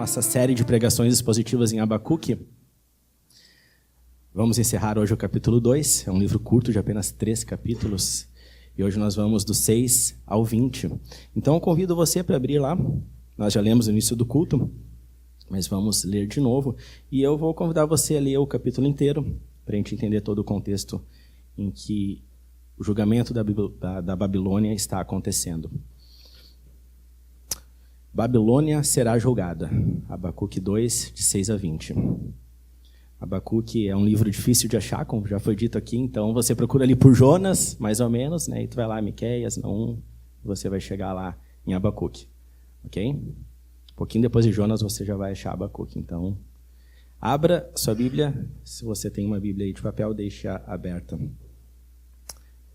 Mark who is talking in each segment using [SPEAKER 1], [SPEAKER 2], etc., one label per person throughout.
[SPEAKER 1] nossa série de pregações expositivas em Abacuque. Vamos encerrar hoje o capítulo 2, é um livro curto de apenas 3 capítulos, e hoje nós vamos do 6 ao 20. Então eu convido você para abrir lá, nós já lemos no início do culto, mas vamos ler de novo, e eu vou convidar você a ler o capítulo inteiro, para a gente entender todo o contexto em que o julgamento da Babilônia está acontecendo. Babilônia será julgada. Abacuque 2, de 6 a 20. Abacuque é um livro difícil de achar, como já foi dito aqui, então você procura ali por Jonas, mais ou menos, né? E tu vai lá, Miqueias, Naum, você vai chegar lá em Abacuque. Ok? Um pouquinho depois de Jonas você já vai achar Abacuque. Então, abra sua Bíblia, se você tem uma Bíblia aí de papel, deixa aberta.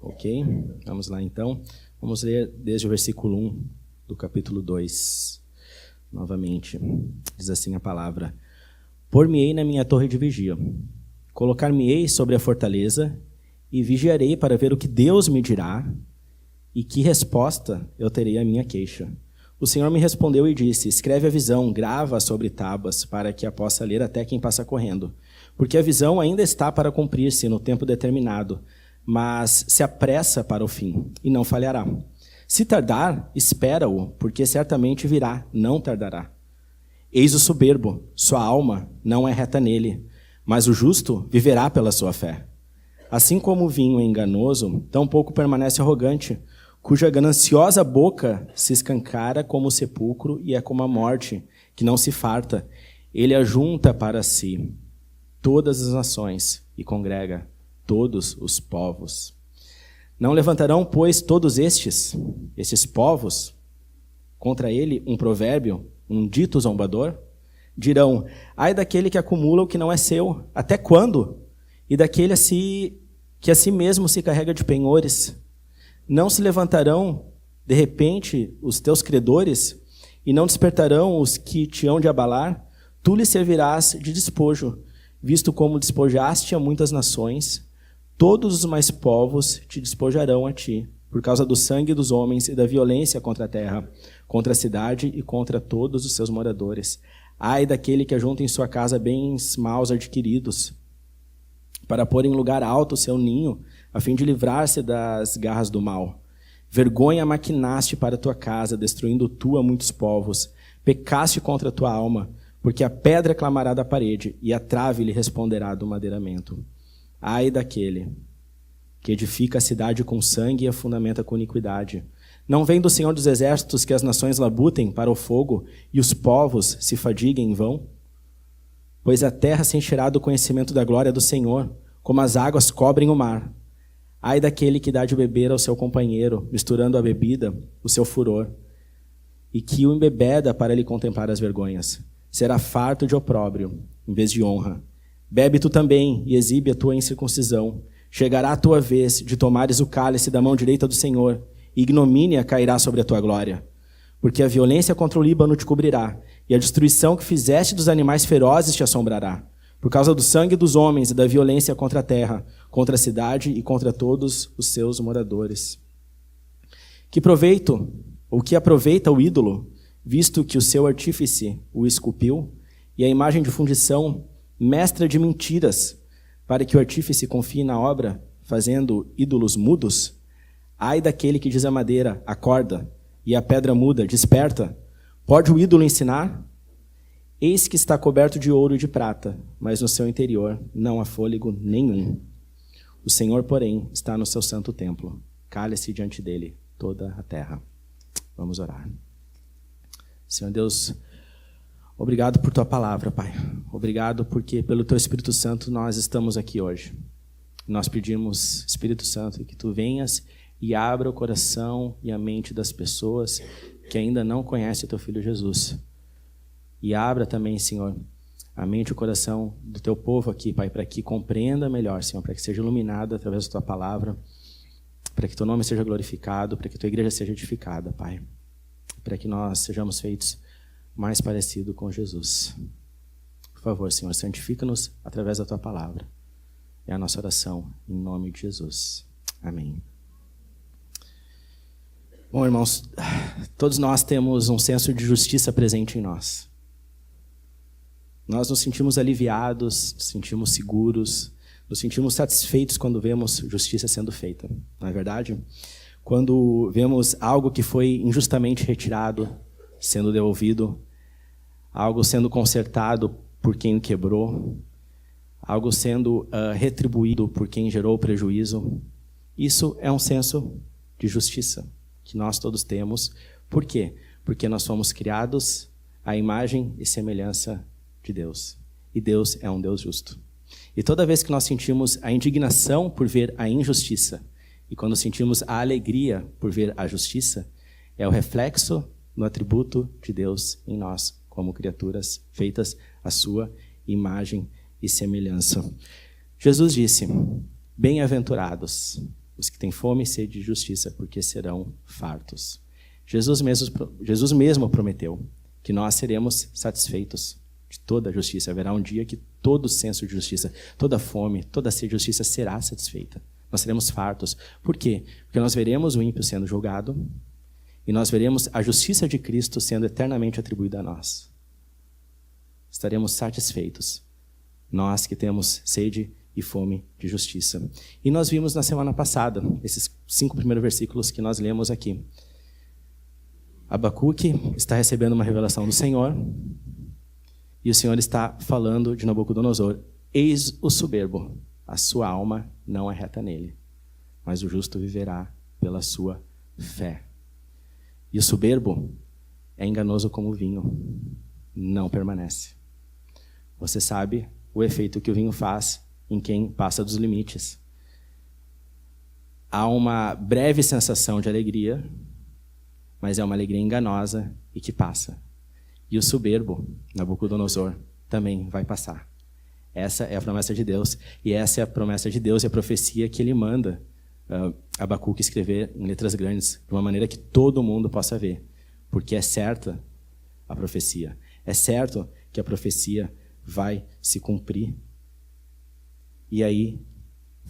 [SPEAKER 1] Ok? Vamos lá então. Vamos ler desde o versículo 1. Do capítulo 2, novamente, diz assim a palavra: Por-me-ei na minha torre de vigia, colocar-me-ei sobre a fortaleza, e vigiarei para ver o que Deus me dirá, e que resposta eu terei à minha queixa. O Senhor me respondeu e disse: Escreve a visão, grava sobre tábuas, para que a possa ler até quem passa correndo. Porque a visão ainda está para cumprir-se no tempo determinado, mas se apressa para o fim, e não falhará. Se tardar, espera-o, porque certamente virá, não tardará. Eis o soberbo, sua alma não é reta nele, mas o justo viverá pela sua fé. Assim como o vinho é enganoso, tampouco permanece arrogante, cuja gananciosa boca se escancara como o sepulcro e é como a morte, que não se farta. Ele ajunta para si todas as nações e congrega todos os povos. Não levantarão, pois, todos estes povos, contra ele um provérbio, um dito zombador? Dirão: ai daquele que acumula o que não é seu, até quando? E daquele que a si mesmo se carrega de penhores? Não se levantarão, de repente, os teus credores, e não despertarão os que te hão de abalar? Tu lhes servirás de despojo, visto como despojaste a muitas nações. Todos os mais povos te despojarão a ti, por causa do sangue dos homens e da violência contra a terra, contra a cidade e contra todos os seus moradores. Ai daquele que ajunta em sua casa bens maus adquiridos, para pôr em lugar alto o seu ninho, a fim de livrar-se das garras do mal. Vergonha maquinaste para a tua casa, destruindo tu a muitos povos. Pecaste contra a tua alma, porque a pedra clamará da parede, e a trave lhe responderá do madeiramento. Ai daquele que edifica a cidade com sangue e a fundamenta com iniquidade. Não vem do Senhor dos Exércitos que as nações labutem para o fogo e os povos se fadiguem em vão? Pois a terra se encherá do conhecimento da glória do Senhor, como as águas cobrem o mar. Ai daquele que dá de beber ao seu companheiro, misturando a bebida, o seu furor, e que o embebeda para lhe contemplar as vergonhas. Será farto de opróbrio, em vez de honra. Bebe tu também e exibe a tua incircuncisão. Chegará a tua vez de tomares o cálice da mão direita do Senhor, e ignomínia cairá sobre a tua glória. Porque a violência contra o Líbano te cobrirá, e a destruição que fizeste dos animais ferozes te assombrará. Por causa do sangue dos homens e da violência contra a terra, contra a cidade e contra todos os seus moradores. Que proveito, ou que aproveita o ídolo, visto que o seu artífice o esculpiu, e a imagem de fundição mestra de mentiras, para que o artífice confie na obra, fazendo ídolos mudos? Ai daquele que diz à madeira: acorda, e à pedra muda: desperta. Pode o ídolo ensinar? Eis que está coberto de ouro e de prata, mas no seu interior não há fôlego nenhum. O Senhor, porém, está no seu santo templo. Cale-se diante dele toda a terra. Vamos orar. Senhor Deus, obrigado por tua palavra, Pai. Obrigado porque pelo teu Espírito Santo nós estamos aqui hoje. Nós pedimos, Espírito Santo, que tu venhas e abra o coração e a mente das pessoas que ainda não conhecem o teu Filho Jesus. E abra também, Senhor, a mente e o coração do teu povo aqui, Pai, para que compreenda melhor, Senhor, para que seja iluminado através da tua palavra, para que teu nome seja glorificado, para que tua igreja seja edificada, Pai, para que nós sejamos feitos mais parecido com Jesus. Por favor, Senhor, santifica-nos através da tua palavra. É a nossa oração, em nome de Jesus. Amém. Bom, irmãos, todos nós temos um senso de justiça presente em nós. Nós nos sentimos aliviados, nos sentimos seguros, nos sentimos satisfeitos quando vemos justiça sendo feita, não é verdade? Quando vemos algo que foi injustamente retirado, sendo devolvido, algo sendo consertado por quem o quebrou, algo sendo retribuído por quem gerou prejuízo, isso é um senso de justiça que nós todos temos. Por quê? Porque nós fomos criados à imagem e semelhança de Deus. E Deus é um Deus justo. E toda vez que nós sentimos a indignação por ver a injustiça, e quando sentimos a alegria por ver a justiça, é o reflexo no atributo de Deus em nós, como criaturas feitas à sua imagem e semelhança. Jesus disse: bem-aventurados os que têm fome e sede de justiça, porque serão fartos. Jesus mesmo prometeu que nós seremos satisfeitos de toda a justiça. Haverá um dia que todo senso de justiça, toda fome, toda sede de justiça será satisfeita. Nós seremos fartos. Por quê? Porque nós veremos o ímpio sendo julgado e nós veremos a justiça de Cristo sendo eternamente atribuída a nós. Estaremos satisfeitos, nós que temos sede e fome de justiça. E nós vimos na semana passada, esses 5 primeiros versículos que nós lemos aqui. Abacuque está recebendo uma revelação do Senhor e o Senhor está falando de Nabucodonosor: eis o soberbo, a sua alma não é reta nele, mas o justo viverá pela sua fé. E o soberbo é enganoso como o vinho, não permanece. Você sabe o efeito que o vinho faz em quem passa dos limites. Há uma breve sensação de alegria, mas é uma alegria enganosa e que passa. E o soberbo, Nabucodonosor, também vai passar. Essa é a promessa de Deus, e essa é a promessa de Deus e a profecia que ele manda Abacuque escrever em letras grandes, de uma maneira que todo mundo possa ver, porque é certa a profecia. É certo que a profecia vai se cumprir. E aí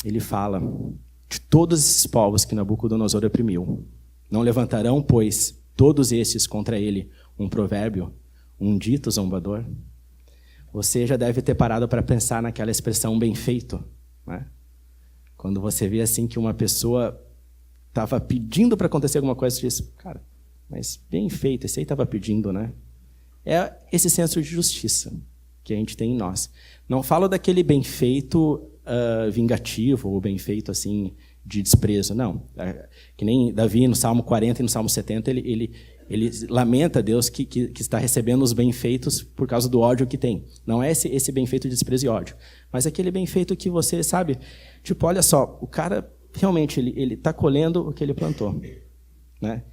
[SPEAKER 1] ele fala de todos esses povos que Nabucodonosor oprimiu. Não levantarão, pois, todos estes contra ele um provérbio, um dito zombador? Você já deve ter parado para pensar naquela expressão bem feito, né? Quando você vê assim que uma pessoa estava pedindo para acontecer alguma coisa, você diz: cara, mas bem feito, esse aí estava pedindo, né? É esse senso de justiça que a gente tem em nós. Não falo daquele bem feito vingativo, ou bem feito assim de desprezo, não. Que nem Davi no Salmo 40 e no Salmo 70, ele lamenta a Deus que está recebendo os bem-feitos por causa do ódio que tem. Não é esse bem-feito de desprezo e ódio, mas aquele bem-feito que você sabe, tipo, olha só, o cara realmente ele está colhendo o que ele plantou, né?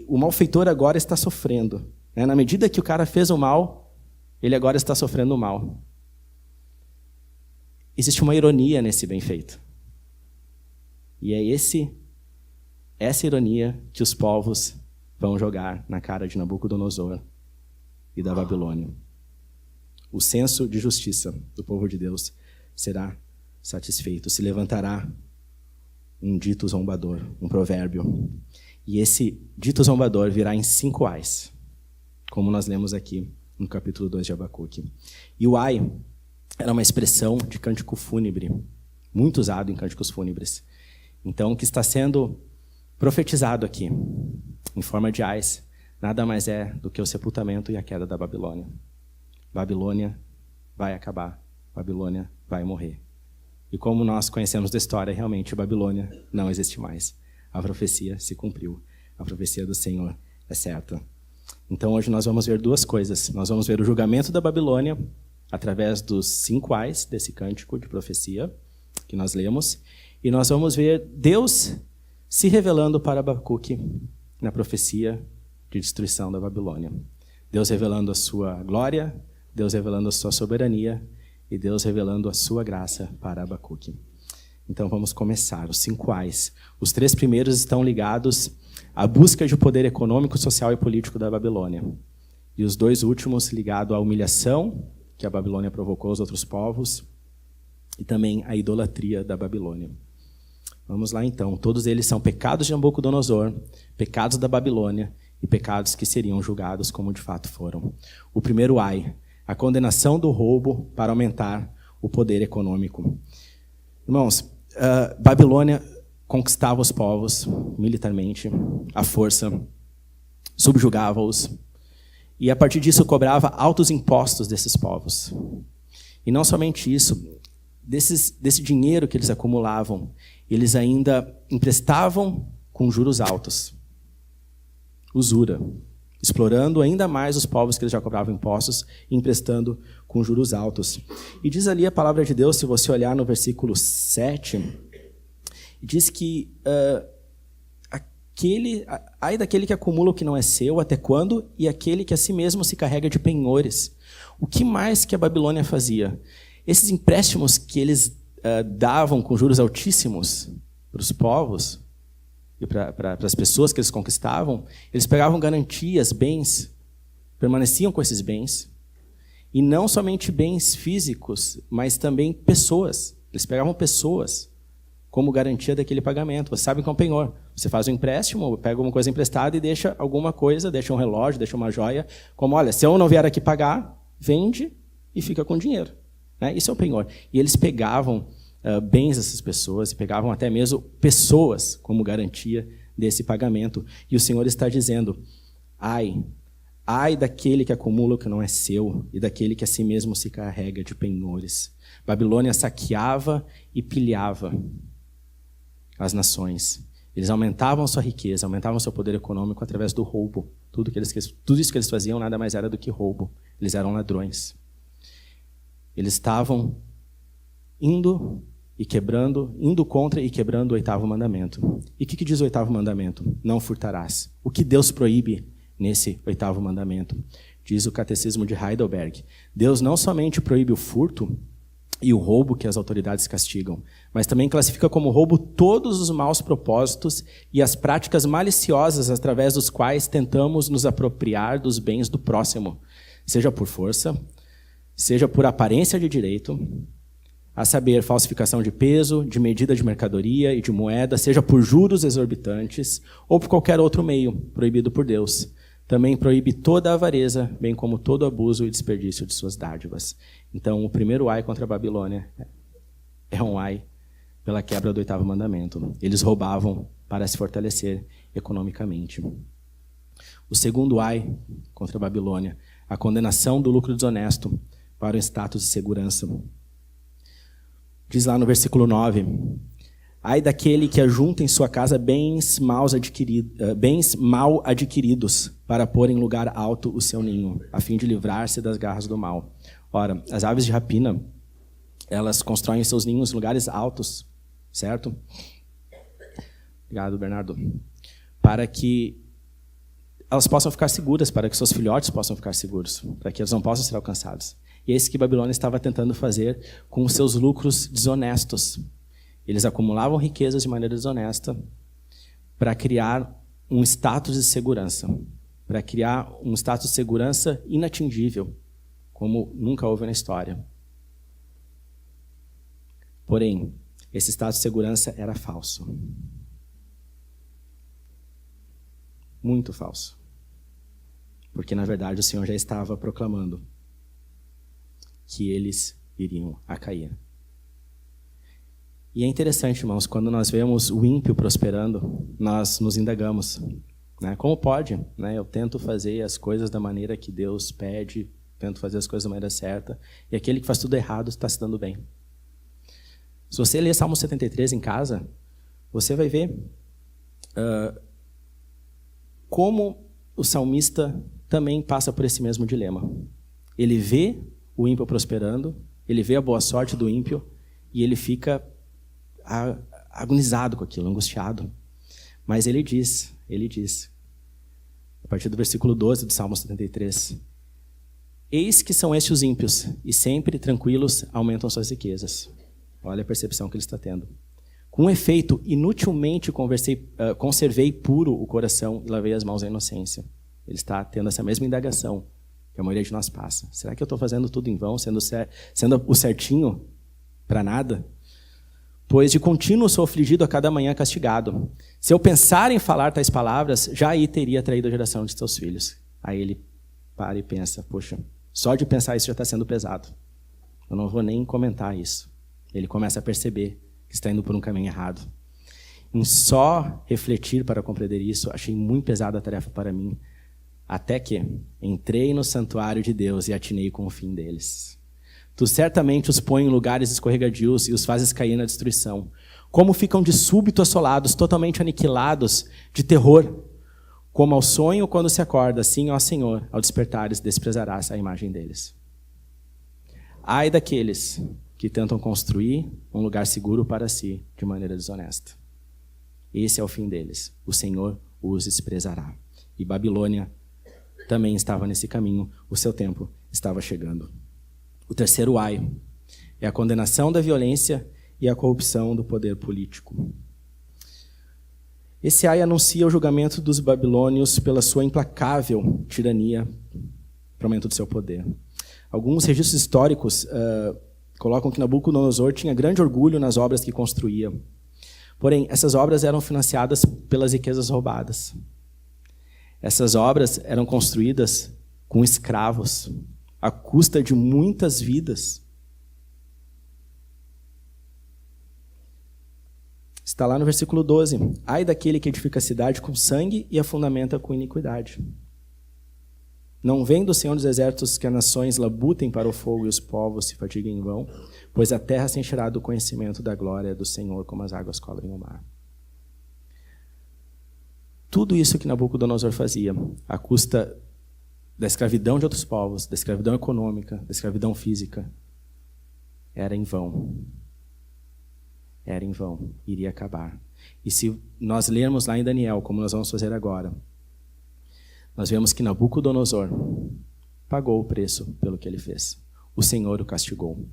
[SPEAKER 1] O malfeitor agora está sofrendo, né? Na medida que o cara fez o mal, ele agora está sofrendo o mal. Existe uma ironia nesse bem-feito. E é essa ironia que os povos vão jogar na cara de Nabucodonosor e da Babilônia. O senso de justiça do povo de Deus será satisfeito. Se levantará um dito zombador, um provérbio. E esse dito zombador virá em 5 ais, como nós lemos aqui no capítulo 2 de Abacuque. E o ai era uma expressão de cântico fúnebre, muito usado em cânticos fúnebres. Então, o que está sendo profetizado aqui, em forma de ais, nada mais é do que o sepultamento e a queda da Babilônia. Babilônia vai acabar, Babilônia vai morrer. E como nós conhecemos da história, realmente Babilônia não existe mais. A profecia se cumpriu, a profecia do Senhor é certa. Então hoje nós vamos ver 2 coisas. Nós vamos ver o julgamento da Babilônia, através dos 5 ais desse cântico de profecia que nós lemos, e nós vamos ver Deus se revelando para Abacuque na profecia de destruição da Babilônia. Deus revelando a sua glória, Deus revelando a sua soberania e Deus revelando a sua graça para Abacuque. Então vamos começar, os 5 ais. Os 3 primeiros estão ligados à busca de poder econômico, social e político da Babilônia. E os 2 últimos ligados à humilhação que a Babilônia provocou aos outros povos e também à idolatria da Babilônia. Vamos lá então. Todos eles são pecados de Nabucodonosor, pecados da Babilônia e pecados que seriam julgados como de fato foram. O primeiro ai, a condenação do roubo para aumentar o poder econômico. Irmãos, Babilônia conquistava os povos militarmente, à força, subjugava-os, e a partir disso cobrava altos impostos desses povos. E não somente isso, desse dinheiro que eles acumulavam, eles ainda emprestavam com juros altos. Usura. Explorando ainda mais os povos que eles já cobravam impostos e emprestando com juros altos. E diz ali a palavra de Deus, se você olhar no versículo 7, diz que ai daquele que acumula o que não é seu, até quando? E aquele que a si mesmo se carrega de penhores. O que mais que a Babilônia fazia? Esses empréstimos que eles davam com juros altíssimos para os povos e para as pessoas que eles conquistavam, eles pegavam garantias, bens, permaneciam com esses bens, e não somente bens físicos, mas também pessoas. Eles pegavam pessoas como garantia daquele pagamento. Você sabe que é um penhor. Você faz um empréstimo, pega alguma coisa emprestada e deixa alguma coisa, deixa um relógio, deixa uma joia, como, olha, se eu não vier aqui pagar, vende e fica com dinheiro. Né? Isso é o penhor. E eles pegavam bens dessas pessoas, e pegavam até mesmo pessoas como garantia desse pagamento. E o Senhor está dizendo, ai daquele que acumula o que não é seu, e daquele que a si mesmo se carrega de penhores. Babilônia saqueava e pilhava as nações. Eles aumentavam sua riqueza, aumentavam seu poder econômico através do roubo. Tudo isso que eles faziam nada mais era do que roubo. Eles eram ladrões. Eles estavam indo contra e quebrando o 8º mandamento. E o que diz o 8º mandamento? Não furtarás. O que Deus proíbe nesse 8º mandamento? Diz o Catecismo de Heidelberg. Deus não somente proíbe o furto e o roubo que as autoridades castigam, mas também classifica como roubo todos os maus propósitos e as práticas maliciosas através dos quais tentamos nos apropriar dos bens do próximo, seja por força, seja por aparência de direito, a saber, falsificação de peso, de medida de mercadoria e de moeda, seja por juros exorbitantes ou por qualquer outro meio proibido por Deus. Também proíbe toda a avareza, bem como todo abuso e desperdício de suas dádivas. Então, o primeiro ai contra a Babilônia é um ai pela quebra do 8º mandamento. Eles roubavam para se fortalecer economicamente. O segundo ai contra a Babilônia, a condenação do lucro desonesto para o status de segurança. Diz lá no versículo 9, ai daquele que ajunta em sua casa bens mal adquiridos para pôr em lugar alto o seu ninho, a fim de livrar-se das garras do mal. Ora, as aves de rapina, elas constroem seus ninhos em lugares altos, certo? Obrigado, Bernardo. Para que elas possam ficar seguras, para que seus filhotes possam ficar seguros, para que eles não possam ser alcançados. E é isso que Babilônia estava tentando fazer com os seus lucros desonestos. Eles acumulavam riquezas de maneira desonesta para criar um status de segurança, para criar um status de segurança inatingível, como nunca houve na história. Porém, esse status de segurança era falso. Muito falso. Porque, na verdade, o Senhor já estava proclamando que eles iriam a cair. E é interessante, irmãos, quando nós vemos o ímpio prosperando, nós nos indagamos, né? Como pode? Né? Eu tento fazer as coisas da maneira que Deus pede, tento fazer as coisas da maneira certa, e aquele que faz tudo errado está se dando bem. Se você ler Salmo 73 em casa, você vai ver como o salmista também passa por esse mesmo dilema. Ele vê o ímpio prosperando, ele vê a boa sorte do ímpio, e ele fica agonizado com aquilo, angustiado. Mas ele diz, a partir do versículo 12 do Salmo 73, eis que são estes os ímpios, e sempre tranquilos aumentam suas riquezas. Olha a percepção que ele está tendo. Com efeito, inutilmente conservei puro o coração e lavei as mãos à inocência. Ele está tendo essa mesma indagação que a maioria de nós passa. Será que eu estou fazendo tudo em vão, sendo o certinho para nada? Pois de contínuo sou afligido a cada manhã castigado. Se eu pensar em falar tais palavras, já aí teria traído a geração de teus filhos. Aí ele para e pensa, poxa, Só de pensar isso já está sendo pesado. Eu não vou nem comentar isso. Ele começa a perceber que está indo por um caminho errado. Em só refletir para compreender isso, achei muito pesada a tarefa para mim, até que entrei no santuário de Deus e atinei com o fim deles. Tu certamente os põe em lugares escorregadios e os fazes cair na destruição. Como ficam de súbito assolados, totalmente aniquilados, de terror. Como ao sonho quando se acorda, assim, ó Senhor, ao despertares, desprezarás a imagem deles. Ai daqueles que tentam construir um lugar seguro para si de maneira desonesta. Esse é o fim deles. O Senhor os desprezará. E Babilônia também estava nesse caminho. O seu tempo estava chegando. O terceiro ai é a condenação da violência e a corrupção do poder político. Esse ai anuncia o julgamento dos babilônios pela sua implacável tirania para o aumento do seu poder. Alguns registros históricos colocam que Nabucodonosor tinha grande orgulho nas obras que construía. Porém, essas obras eram financiadas pelas riquezas roubadas. Essas obras eram construídas com escravos, à custa de muitas vidas. Está lá no versículo 12. Ai daquele que edifica a cidade com sangue e a fundamenta com iniquidade. Não vem do Senhor dos Exércitos que as nações labutem para o fogo e os povos se fatiguem em vão, pois a terra se encherá do conhecimento da glória do Senhor, como as águas cobrem o mar. Tudo isso que Nabucodonosor fazia, à custa da escravidão de outros povos, da escravidão econômica, da escravidão física, era em vão. Era em vão, iria acabar. E se nós lermos lá em Daniel, como nós vamos fazer agora, nós vemos que Nabucodonosor pagou o preço pelo que ele fez. O Senhor o castigou.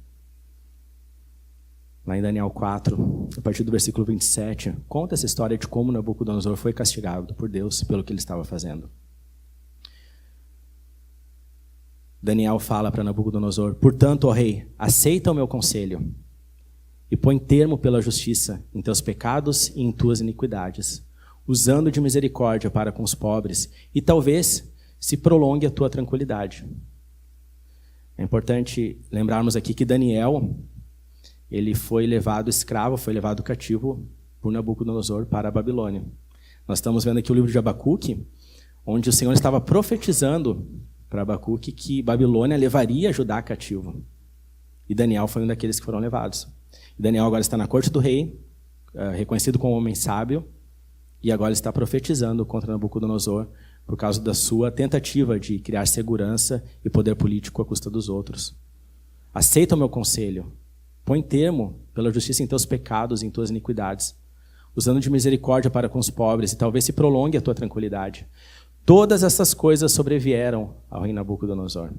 [SPEAKER 1] Lá em Daniel 4, a partir do versículo 27, conta essa história de como Nabucodonosor foi castigado por Deus pelo que ele estava fazendo. Daniel fala para Nabucodonosor: portanto, ó rei, aceita o meu conselho e põe termo pela justiça em teus pecados e em tuas iniquidades, usando de misericórdia para com os pobres, e talvez se prolongue a tua tranquilidade. É importante lembrarmos aqui que Daniel, ele foi levado escravo, foi levado cativo por Nabucodonosor para a Babilônia. Nós estamos vendo aqui o livro de Abacuque, onde o Senhor estava profetizando para Abacuque que Babilônia levaria Judá cativo. E Daniel foi um daqueles que foram levados. E Daniel agora está na corte do rei, reconhecido como homem sábio, e agora ele está profetizando contra Nabucodonosor por causa da sua tentativa de criar segurança e poder político à custa dos outros. Aceita o meu conselho. Põe termo pela justiça em teus pecados e em tuas iniquidades, usando de misericórdia para com os pobres, e talvez se prolongue a tua tranquilidade. Todas essas coisas sobrevieram ao rei Nabucodonosor.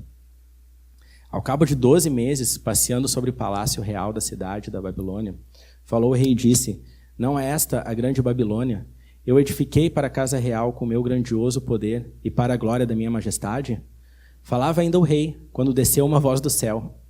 [SPEAKER 1] Ao cabo de 12 meses, passeando sobre o palácio real da cidade da Babilônia, falou o rei e disse: não é esta a grande Babilônia? Eu edifiquei para a casa real com meu grandioso poder e para a glória da minha majestade? Falava ainda o rei, quando desceu uma voz do céu: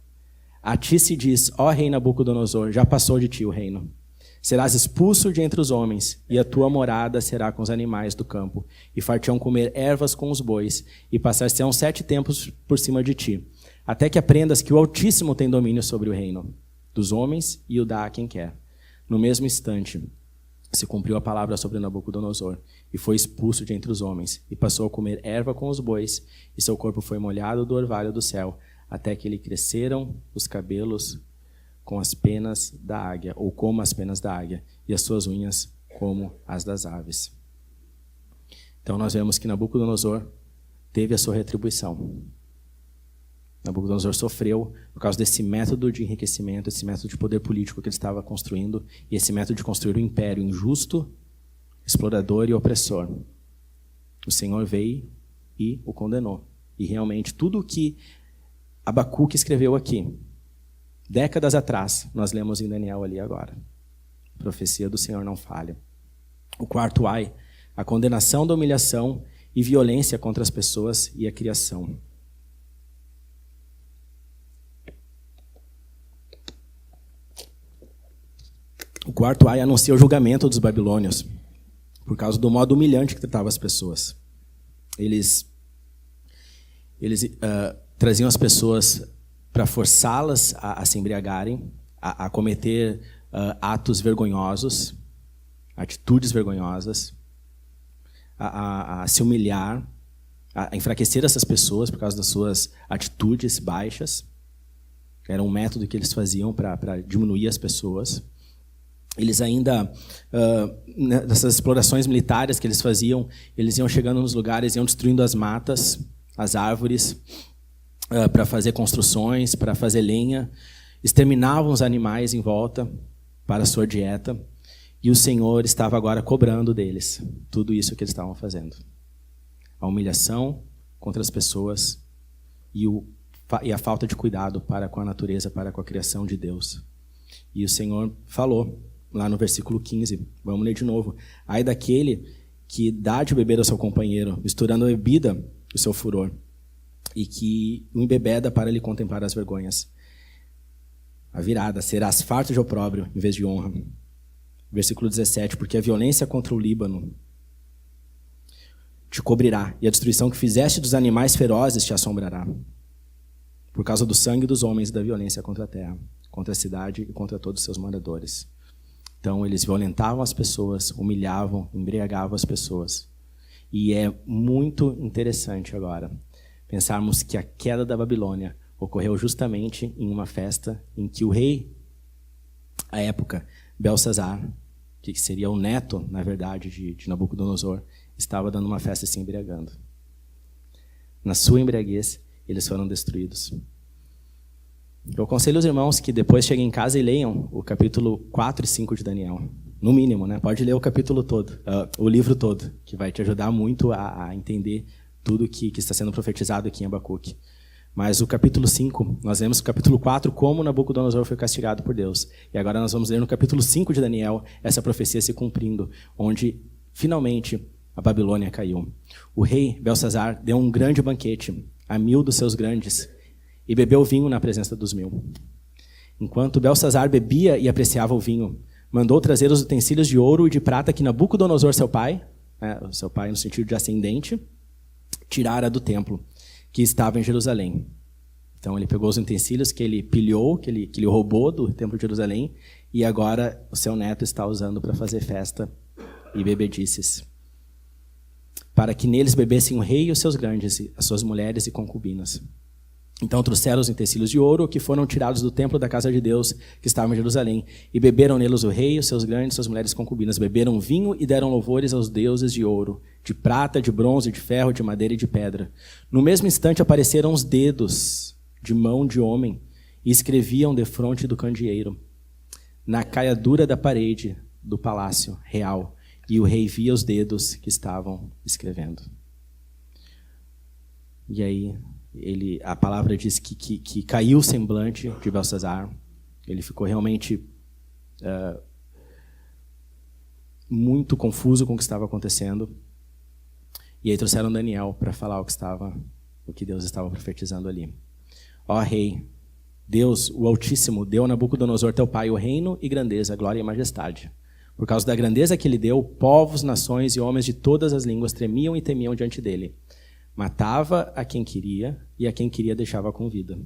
[SPEAKER 1] a ti se diz, ó rei Nabucodonosor, já passou de ti o reino. Serás expulso de entre os homens, e a tua morada será com os animais do campo, e far-te-ão comer ervas com os bois, e passar-se-ão 7 tempos por cima de ti, até que aprendas que o Altíssimo tem domínio sobre o reino dos homens e o dá a quem quer. No mesmo instante, se cumpriu a palavra sobre Nabucodonosor, e foi expulso de entre os homens, e passou a comer erva com os bois, e seu corpo foi molhado do orvalho do céu, até que lhe cresceram os cabelos com as penas da águia, ou como as penas da águia, e as suas unhas como as das aves. Então nós vemos que Nabucodonosor teve a sua retribuição. Nabucodonosor sofreu por causa desse método de enriquecimento, esse método de poder político que ele estava construindo, e esse método de construir um império injusto, explorador e opressor. O Senhor veio e o condenou. E realmente tudo o que Abacuque escreveu aqui, décadas atrás, nós lemos em Daniel ali agora. A profecia do Senhor não falha. O quarto ai, a condenação da humilhação e violência contra as pessoas e a criação. O quarto ai anuncia o julgamento dos babilônios, por causa do modo humilhante que tratava as pessoas. Eles traziam as pessoas para forçá-las a se embriagarem, a cometer atos vergonhosos, atitudes vergonhosas, a se humilhar, a enfraquecer essas pessoas por causa das suas atitudes baixas. Era um método que eles faziam para diminuir as pessoas. Eles ainda, nessas explorações militares que eles faziam, eles iam chegando nos lugares, iam destruindo as matas, as árvores, para fazer construções, para fazer lenha. Exterminavam os animais em volta para a sua dieta. E o Senhor estava agora cobrando deles tudo isso que eles estavam fazendo. A humilhação contra as pessoas e a falta de cuidado para com a natureza, para com a criação de Deus. E o Senhor falou, lá no versículo 15, vamos ler de novo. Ai daquele que dá de beber ao seu companheiro, misturando a bebida do seu furor, e que o embebeda para lhe contemplar as vergonhas. A virada, serás farto de opróbrio em vez de honra. Versículo 17, porque a violência contra o Líbano te cobrirá, e a destruição que fizeste dos animais ferozes te assombrará, por causa do sangue dos homens e da violência contra a terra, contra a cidade e contra todos os seus moradores. Então, eles violentavam as pessoas, humilhavam, embriagavam as pessoas. E é muito interessante agora pensarmos que a queda da Babilônia ocorreu justamente em uma festa em que o rei, à época, Belsazar, que seria o neto, na verdade, de Nabucodonosor, estava dando uma festa e se embriagando. Na sua embriaguez, eles foram destruídos. Eu aconselho os irmãos que depois cheguem em casa e leiam o capítulo 4 e 5 de Daniel. No mínimo, né? Pode ler o capítulo todo, o livro todo, que vai te ajudar muito a entender tudo que está sendo profetizado aqui em Abacuque. Mas o capítulo 5, nós lemos o capítulo 4, como Nabucodonosor foi castigado por Deus. E agora nós vamos ler no capítulo 5 de Daniel, essa profecia se cumprindo, onde, finalmente, a Babilônia caiu. O rei Belsazar deu um grande banquete a 1000 dos seus grandes e bebeu vinho na presença dos 1000. Enquanto Belsazar bebia e apreciava o vinho, mandou trazer os utensílios de ouro e de prata que Nabucodonosor, seu pai no sentido de ascendente, tirara do templo, que estava em Jerusalém. Então ele pegou os utensílios que ele pilhou, que ele roubou do templo de Jerusalém, e agora o seu neto está usando para fazer festa e bebedices, para que neles bebessem o rei e os seus grandes, as suas mulheres e concubinas. Então trouxeram os utensílios de ouro que foram tirados do templo da casa de Deus, que estava em Jerusalém, e beberam neles o rei, os seus grandes, suas mulheres e concubinas. Beberam vinho e deram louvores aos deuses de ouro, de prata, de bronze, de ferro, de madeira e de pedra. No mesmo instante apareceram os dedos de mão de homem e escreviam defronte do candeeiro, na caiadura da parede do palácio real, e o rei via os dedos que estavam escrevendo. E aí a palavra diz que caiu o semblante de Belsazar. Ele ficou realmente muito confuso com o que estava acontecendo. E aí trouxeram Daniel para falar o que Deus estava profetizando ali. Ó rei, Deus, o Altíssimo, deu a Nabucodonosor, teu pai, o reino e grandeza, glória e majestade. Por causa da grandeza que ele deu, povos, nações e homens de todas as línguas tremiam e temiam diante dele. Matava a quem queria e a quem queria deixava com vida.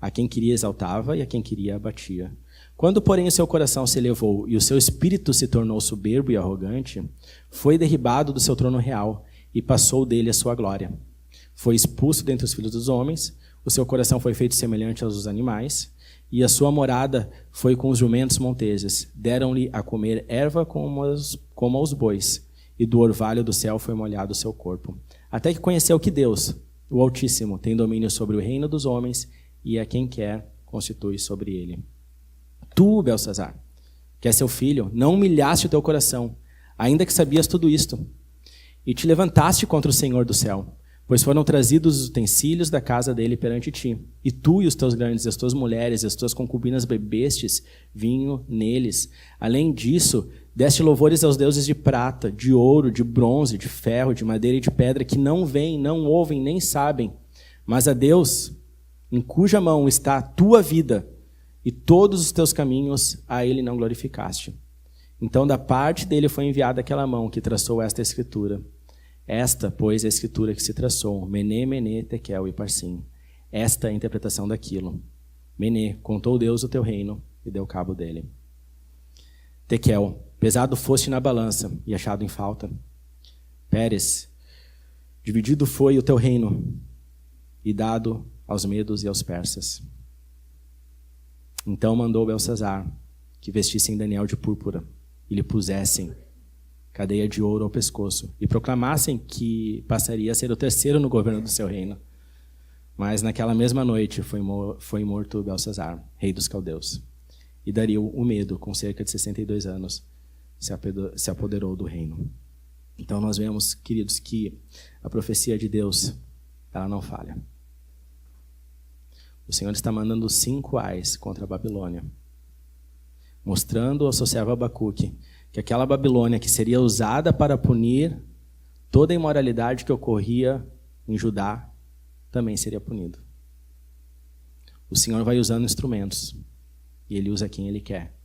[SPEAKER 1] A quem queria exaltava e a quem queria abatia. Quando, porém, o seu coração se elevou e o seu espírito se tornou soberbo e arrogante, foi derribado do seu trono real e passou dele a sua glória. Foi expulso dentre os filhos dos homens, o seu coração foi feito semelhante aos dos animais, e a sua morada foi com os jumentos monteses. Deram-lhe a comer erva como aos bois, e do orvalho do céu foi molhado o seu corpo. Até que conheceu que Deus, o Altíssimo, tem domínio sobre o reino dos homens, e a quem quer constitui sobre ele. Tu, Belsazar, que é seu filho, não humilhaste o teu coração, ainda que sabias tudo isto, e te levantaste contra o Senhor do céu, pois foram trazidos os utensílios da casa dele perante ti. E tu e os teus grandes, as tuas mulheres, as tuas concubinas bebestes vinho neles. Além disso, deste louvores aos deuses de prata, de ouro, de bronze, de ferro, de madeira e de pedra, que não veem, não ouvem, nem sabem. Mas a Deus, em cuja mão está a tua vida, e todos os teus caminhos, a ele não glorificaste. Então, da parte dele foi enviada aquela mão que traçou esta escritura. Esta, pois, é a escritura que se traçou, Mené, Mené, Tekel e Parsim. Esta é a interpretação daquilo. Mené, contou Deus o teu reino e deu cabo dele. Tekel, pesado foste na balança e achado em falta. Pérez, dividido foi o teu reino e dado aos medos e aos persas. Então mandou Belsazar que vestissem Daniel de púrpura e lhe pusessem cadeia de ouro ao pescoço e proclamassem que passaria a ser o terceiro no governo do seu reino. Mas naquela mesma noite foi morto Belsazar, rei dos caldeus. E Dario, o medo, com cerca de 62 anos, se apoderou do reino. Então nós vemos, queridos, que a profecia de Deus, ela não falha. O Senhor está mandando 5 ais contra a Babilônia, mostrando ao seu servo Abacuque que aquela Babilônia que seria usada para punir toda a imoralidade que ocorria em Judá, também seria punido. O Senhor vai usando instrumentos, e Ele usa quem Ele quer.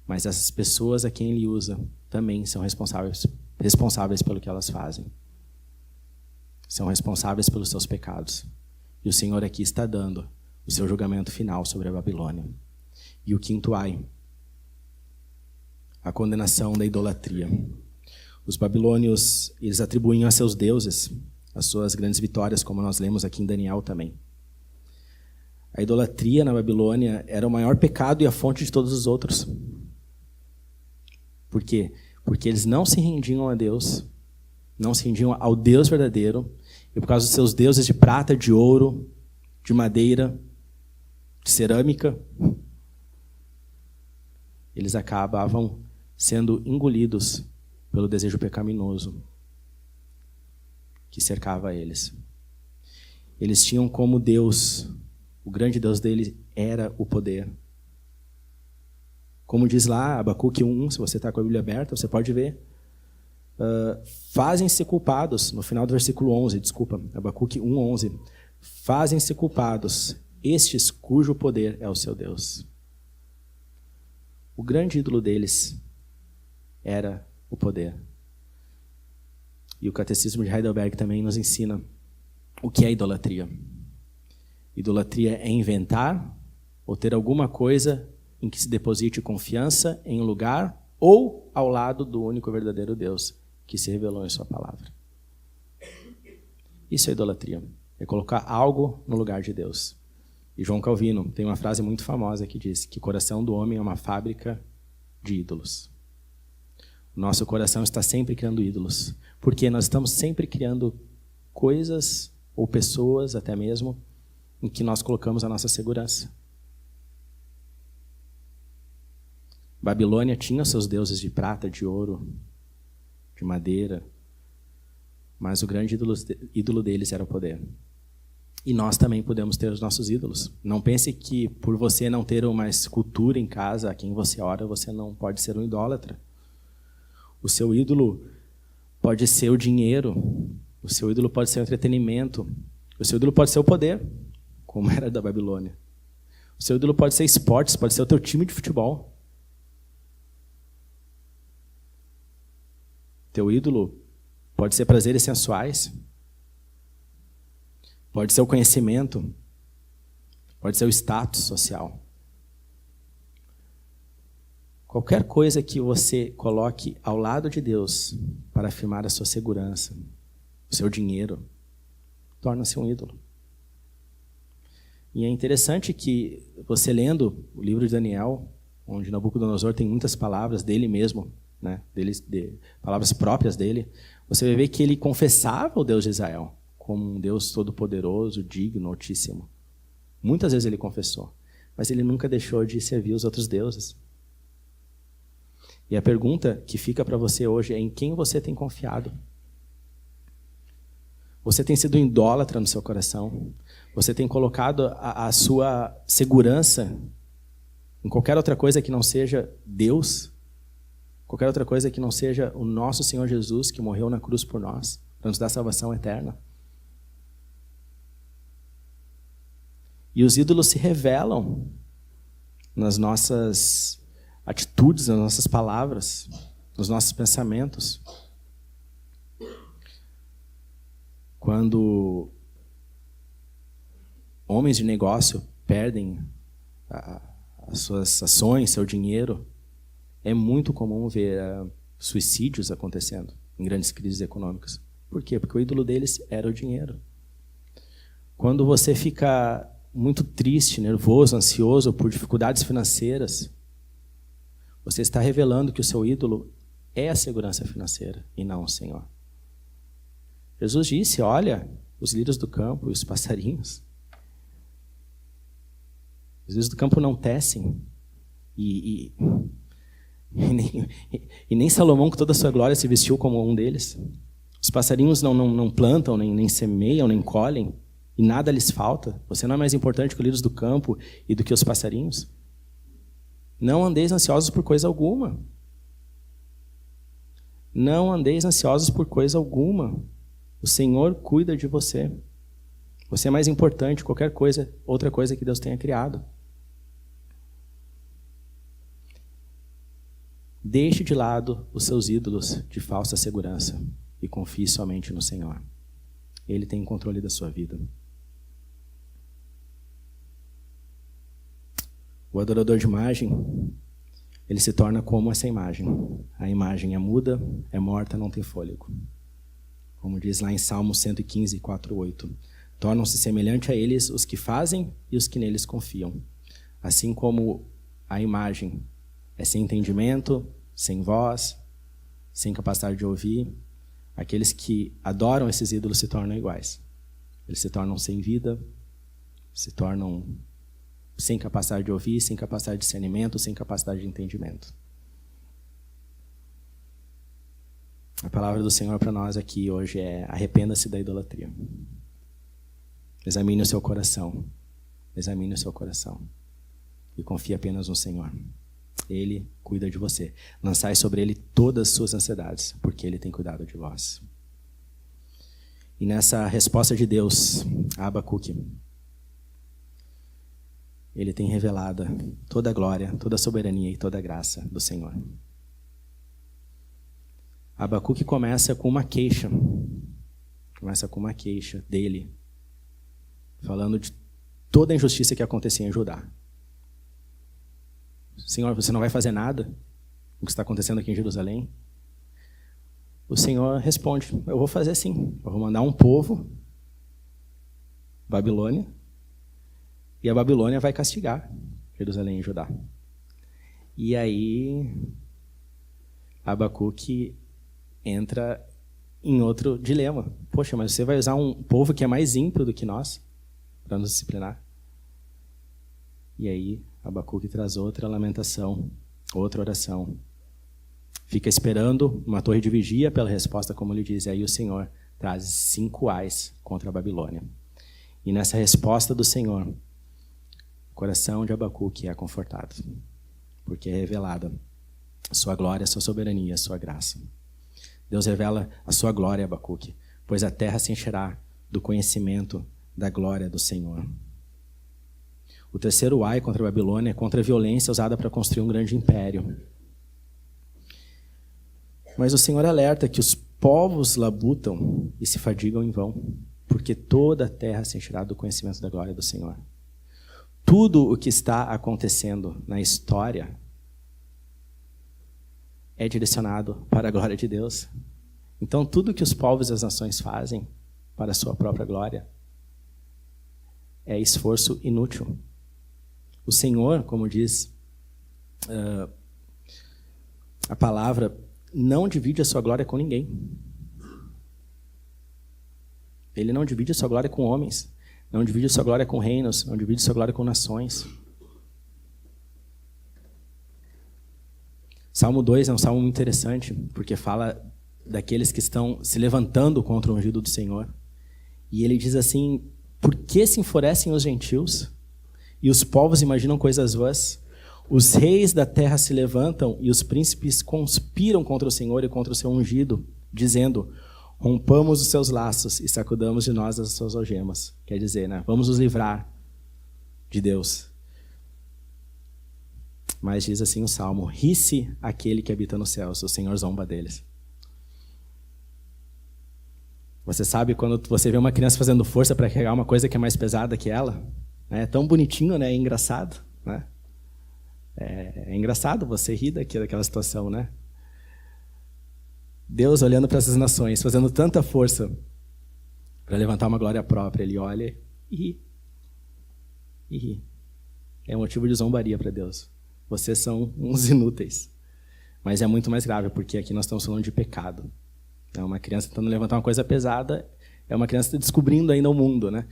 [SPEAKER 1] Mas essas pessoas a quem Ele usa também são responsáveis pelo que elas fazem. São responsáveis pelos seus pecados. E o Senhor aqui está dando o seu julgamento final sobre a Babilônia. E o 5º ai, a condenação da idolatria. Os babilônios, eles atribuíam a seus deuses as suas grandes vitórias, como nós lemos aqui em Daniel também. A idolatria na Babilônia era o maior pecado e a fonte de todos os outros. Por quê? Porque eles não se rendiam a Deus, não se rendiam ao Deus verdadeiro, e por causa dos seus deuses de prata, de ouro, de madeira, de cerâmica, eles acabavam sendo engolidos pelo desejo pecaminoso que cercava eles. Eles tinham como Deus, o grande Deus deles era o poder. Como diz lá, Abacuque 1, se você está com a Bíblia aberta, você pode ver. Fazem-se culpados, no final do versículo 11, Abacuque 1:11. Fazem-se culpados estes cujo poder é o seu Deus. O grande ídolo deles era o poder. E o Catecismo de Heidelberg também nos ensina o que é idolatria. Idolatria é inventar ou ter alguma coisa em que se deposite confiança em um lugar ou ao lado do único verdadeiro Deus que se revelou em sua palavra. Isso é idolatria. É colocar algo no lugar de Deus. E João Calvino tem uma frase muito famosa que diz que o coração do homem é uma fábrica de ídolos. O nosso coração está sempre criando ídolos. Porque nós estamos sempre criando coisas ou pessoas, até mesmo, em que nós colocamos a nossa segurança. Babilônia tinha seus deuses de prata, de ouro, de madeira, mas o grande ídolo deles era o poder. E nós também podemos ter os nossos ídolos. Não pense que por você não ter uma escultura em casa a quem você ora, você não pode ser um idólatra. O seu ídolo pode ser o dinheiro, o seu ídolo pode ser o entretenimento, o seu ídolo pode ser o poder, como era da Babilônia. O seu ídolo pode ser esportes, pode ser o teu time de futebol. Teu ídolo pode ser prazeres sensuais, pode ser o conhecimento, pode ser o status social. Qualquer coisa que você coloque ao lado de Deus para afirmar a sua segurança, o seu dinheiro, torna-se um ídolo. E é interessante que você lendo o livro de Daniel, onde Nabucodonosor tem muitas palavras dele mesmo, né, palavras próprias dele, você vai ver que ele confessava o Deus de Israel como um Deus todo-poderoso, digno, altíssimo. Muitas vezes ele confessou, mas ele nunca deixou de servir os outros deuses. E a pergunta que fica para você hoje é: em quem você tem confiado? Você tem sido idólatra no seu coração? Você tem colocado a sua segurança em qualquer outra coisa que não seja Deus? Qualquer outra coisa que não seja o nosso Senhor Jesus, que morreu na cruz por nós, para nos dar salvação eterna? E os ídolos se revelam nas nossas atitudes, nas nossas palavras, nos nossos pensamentos. Quando homens de negócio perdem as suas ações, seu dinheiro. É muito comum ver suicídios acontecendo em grandes crises econômicas. Por quê? Porque o ídolo deles era o dinheiro. Quando você fica muito triste, nervoso, ansioso por dificuldades financeiras, você está revelando que o seu ídolo é a segurança financeira e não o Senhor. Jesus disse, olha, os lírios do campo e os passarinhos. Os lírios do campo não tecem e nem Salomão, com toda a sua glória, se vestiu como um deles. Os passarinhos não plantam, nem semeiam, nem colhem, e nada lhes falta. Você não é mais importante que os lírios do campo e do que os passarinhos? Não andeis ansiosos por coisa alguma. Não andeis ansiosos por coisa alguma. O Senhor cuida de você. Você é mais importante que qualquer coisa, outra coisa que Deus tenha criado. Deixe de lado os seus ídolos de falsa segurança e confie somente no Senhor. Ele tem o controle da sua vida. O adorador de imagem, ele se torna como essa imagem. A imagem é muda, é morta, não tem fôlego. Como diz lá em Salmo 115, 4:8. Tornam-se semelhantes a eles os que fazem e os que neles confiam. Assim como a imagem é sem entendimento, sem voz, sem capacidade de ouvir, aqueles que adoram esses ídolos se tornam iguais. Eles se tornam sem vida, se tornam sem capacidade de ouvir, sem capacidade de discernimento, sem capacidade de entendimento. A palavra do Senhor para nós aqui hoje é: arrependa-se da idolatria. Examine o seu coração. Examine o seu coração. E confie apenas no Senhor. Ele cuida de você. Lançai sobre ele todas as suas ansiedades, porque ele tem cuidado de vós. E nessa resposta de Deus a Abacuque, ele tem revelado toda a glória, toda a soberania e toda a graça do Senhor. Abacuque começa com uma queixa. Começa com uma queixa dele, falando de toda a injustiça que acontecia em Judá. Senhor, você não vai fazer nada com o que está acontecendo aqui em Jerusalém? O Senhor responde: eu vou fazer sim. Eu vou mandar um povo, Babilônia, e a Babilônia vai castigar Jerusalém e Judá. E aí Abacuque entra em outro dilema. Poxa, mas você vai usar um povo que é mais ímpio do que nós para nos disciplinar? E aí Abacuque traz outra lamentação, outra oração. Fica esperando uma torre de vigia pela resposta, como ele diz. E aí o Senhor traz 5 ais contra a Babilônia. E nessa resposta do Senhor, o coração de Abacuque é confortado, porque é revelada a sua glória, a sua soberania, a sua graça. Deus revela a sua glória, Abacuque, pois a terra se encherá do conhecimento da glória do Senhor. O terceiro ai contra a Babilônia é contra a violência usada para construir um grande império. Mas o Senhor alerta que os povos labutam e se fadigam em vão, porque toda a terra se encherá do conhecimento da glória do Senhor. Tudo o que está acontecendo na história é direcionado para a glória de Deus. Então, tudo que os povos e as nações fazem para a sua própria glória é esforço inútil. O Senhor, como diz a palavra, não divide a sua glória com ninguém. Ele não divide a sua glória com homens, não divide a sua glória com reinos, não divide a sua glória com nações. Salmo 2 é um salmo muito interessante, porque fala daqueles que estão se levantando contra o ungido do Senhor. E ele diz assim: por que se enfurecem os gentios? E os povos imaginam coisas vãs? Os reis da terra se levantam e os príncipes conspiram contra o Senhor e contra o seu ungido, dizendo: rompamos os seus laços e sacudamos de nós as suas algemas. Quer dizer, né? Vamos nos livrar de Deus. Mas diz assim o Salmo: ri-se aquele que habita nos céus, o Senhor zomba deles. Você sabe quando você vê uma criança fazendo força para carregar uma coisa que é mais pesada que ela? É tão bonitinho, né? É engraçado, né? É engraçado você rir daquela situação, né? Deus olhando para essas nações, fazendo tanta força para levantar uma glória própria, ele olha e ri. E ri. É um motivo de zombaria para Deus. Vocês são uns inúteis. Mas é muito mais grave, porque aqui nós estamos falando de pecado. É uma criança tentando levantar uma coisa pesada, é uma criança descobrindo ainda o mundo, né?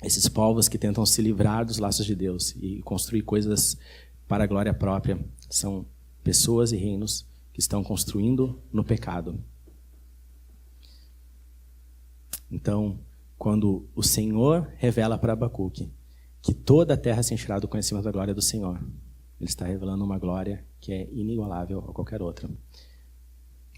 [SPEAKER 1] Esses povos que tentam se livrar dos laços de Deus e construir coisas para a glória própria são pessoas e reinos que estão construindo no pecado. Então, quando o Senhor revela para Abacuque que toda a terra se encherá do conhecimento da glória do Senhor, ele está revelando uma glória que é inigualável a qualquer outra.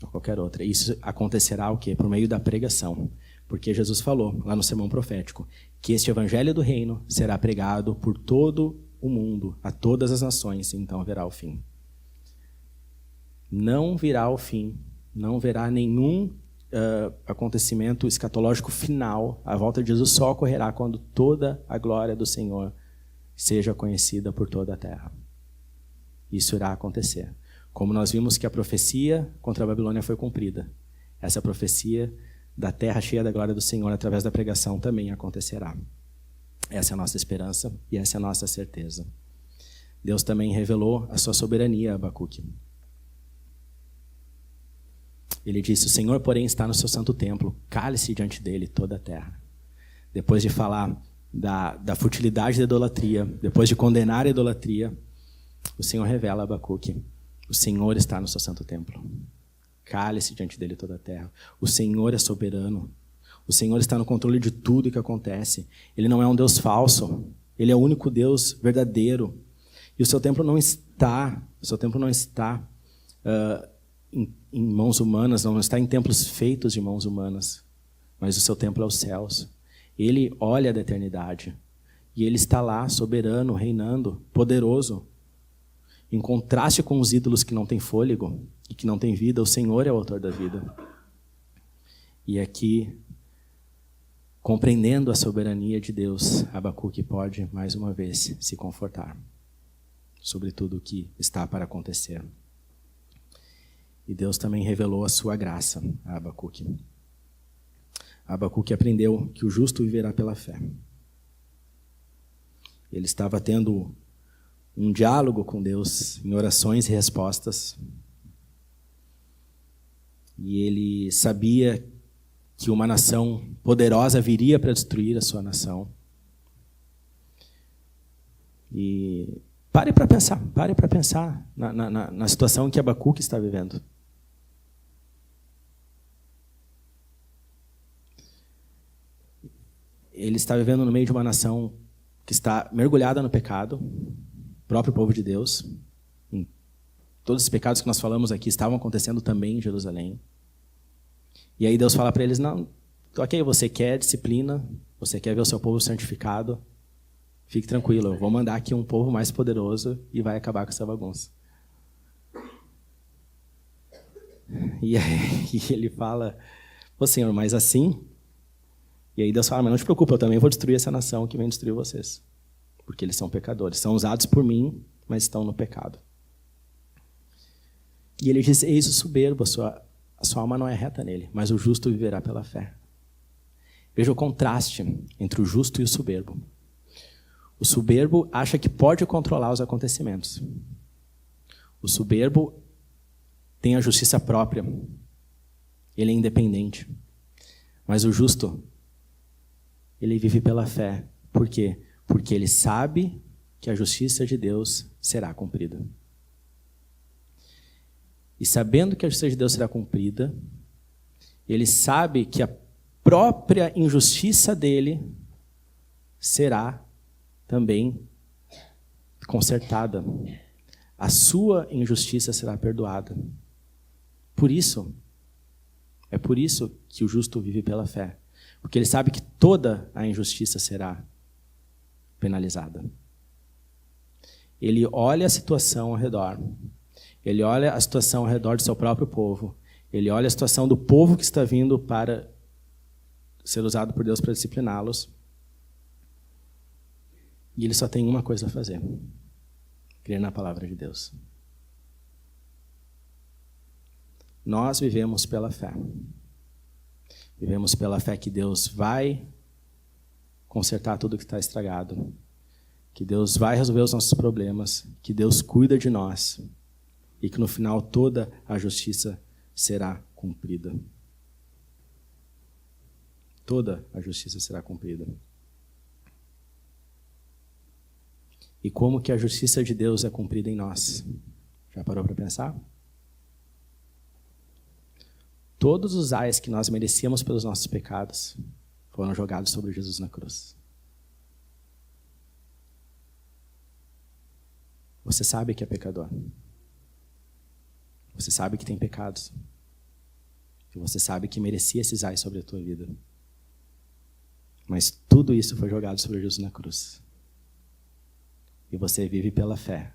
[SPEAKER 1] A qualquer outra. Isso acontecerá o quê? Por meio da pregação. Porque Jesus falou, lá no sermão profético, que este evangelho do reino será pregado por todo o mundo, a todas as nações, e então haverá o fim. Não virá o fim, não haverá nenhum acontecimento escatológico final. A volta de Jesus só ocorrerá quando toda a glória do Senhor seja conhecida por toda a terra. Isso irá acontecer. Como nós vimos que a profecia contra a Babilônia foi cumprida, essa profecia da terra cheia da glória do Senhor através da pregação também acontecerá. Essa é a nossa esperança e essa é a nossa certeza. Deus também revelou a sua soberania a Abacuque. Ele disse, o Senhor, porém, está no seu santo templo, cale-se diante dele toda a terra. Depois de falar da futilidade da idolatria, depois de condenar a idolatria, o Senhor revela a Abacuque, o Senhor está no seu santo templo. Cale-se diante dele toda a terra. O Senhor é soberano. O Senhor está no controle de tudo que acontece. Ele não é um Deus falso. Ele é o único Deus verdadeiro. E o seu templo não está em mãos humanas, não está em templos feitos de mãos humanas. Mas o seu templo é os céus. Ele olha da eternidade. E ele está lá, soberano, reinando, poderoso. Em contraste com os ídolos que não têm fôlego e que não têm vida, o Senhor é o autor da vida. E aqui, compreendendo a soberania de Deus, Abacuque pode, mais uma vez, se confortar sobre tudo o que está para acontecer. E Deus também revelou a sua graça a Abacuque. Abacuque aprendeu que o justo viverá pela fé. Ele estava tendo um diálogo com Deus em orações e respostas. E ele sabia que uma nação poderosa viria para destruir a sua nação. E pare para pensar na situação que Abacuque está vivendo. Ele está vivendo no meio de uma nação que está mergulhada no pecado, próprio povo de Deus. Todos os pecados que nós falamos aqui estavam acontecendo também em Jerusalém. E aí Deus fala para eles, não, ok, você quer disciplina, você quer ver o seu povo santificado, fique tranquilo, eu vou mandar aqui um povo mais poderoso e vai acabar com essa bagunça. E aí ele fala, ô Senhor, mas assim... E aí Deus fala, mas não te preocupe, eu também vou destruir essa nação que vem destruir vocês. Porque eles são pecadores. São usados por mim, mas estão no pecado. E ele diz, eis o soberbo, a sua alma não é reta nele, mas o justo viverá pela fé. Veja o contraste entre o justo e o soberbo. O soberbo acha que pode controlar os acontecimentos. O soberbo tem a justiça própria. Ele é independente. Mas o justo, ele vive pela fé. Por quê? Porque ele sabe que a justiça de Deus será cumprida. E sabendo que a justiça de Deus será cumprida, ele sabe que a própria injustiça dele será também consertada. A sua injustiça será perdoada. É por isso que o justo vive pela fé. Porque ele sabe que toda a injustiça será penalizada. Ele olha a situação ao redor. Ele olha a situação ao redor do seu próprio povo. Ele olha a situação do povo que está vindo para ser usado por Deus para discipliná-los. E ele só tem uma coisa a fazer: crer na palavra de Deus. Nós vivemos pela fé. Vivemos pela fé que Deus vai consertar tudo que está estragado, que Deus vai resolver os nossos problemas, que Deus cuida de nós e que no final toda a justiça será cumprida. Toda a justiça será cumprida. E como que a justiça de Deus é cumprida em nós? Já parou para pensar? Todos os ais que nós merecíamos pelos nossos pecados foram jogados sobre Jesus na cruz. Você sabe que é pecador. Você sabe que tem pecados. E você sabe que merecia esses ais sobre a tua vida. Mas tudo isso foi jogado sobre Jesus na cruz. E você vive pela fé,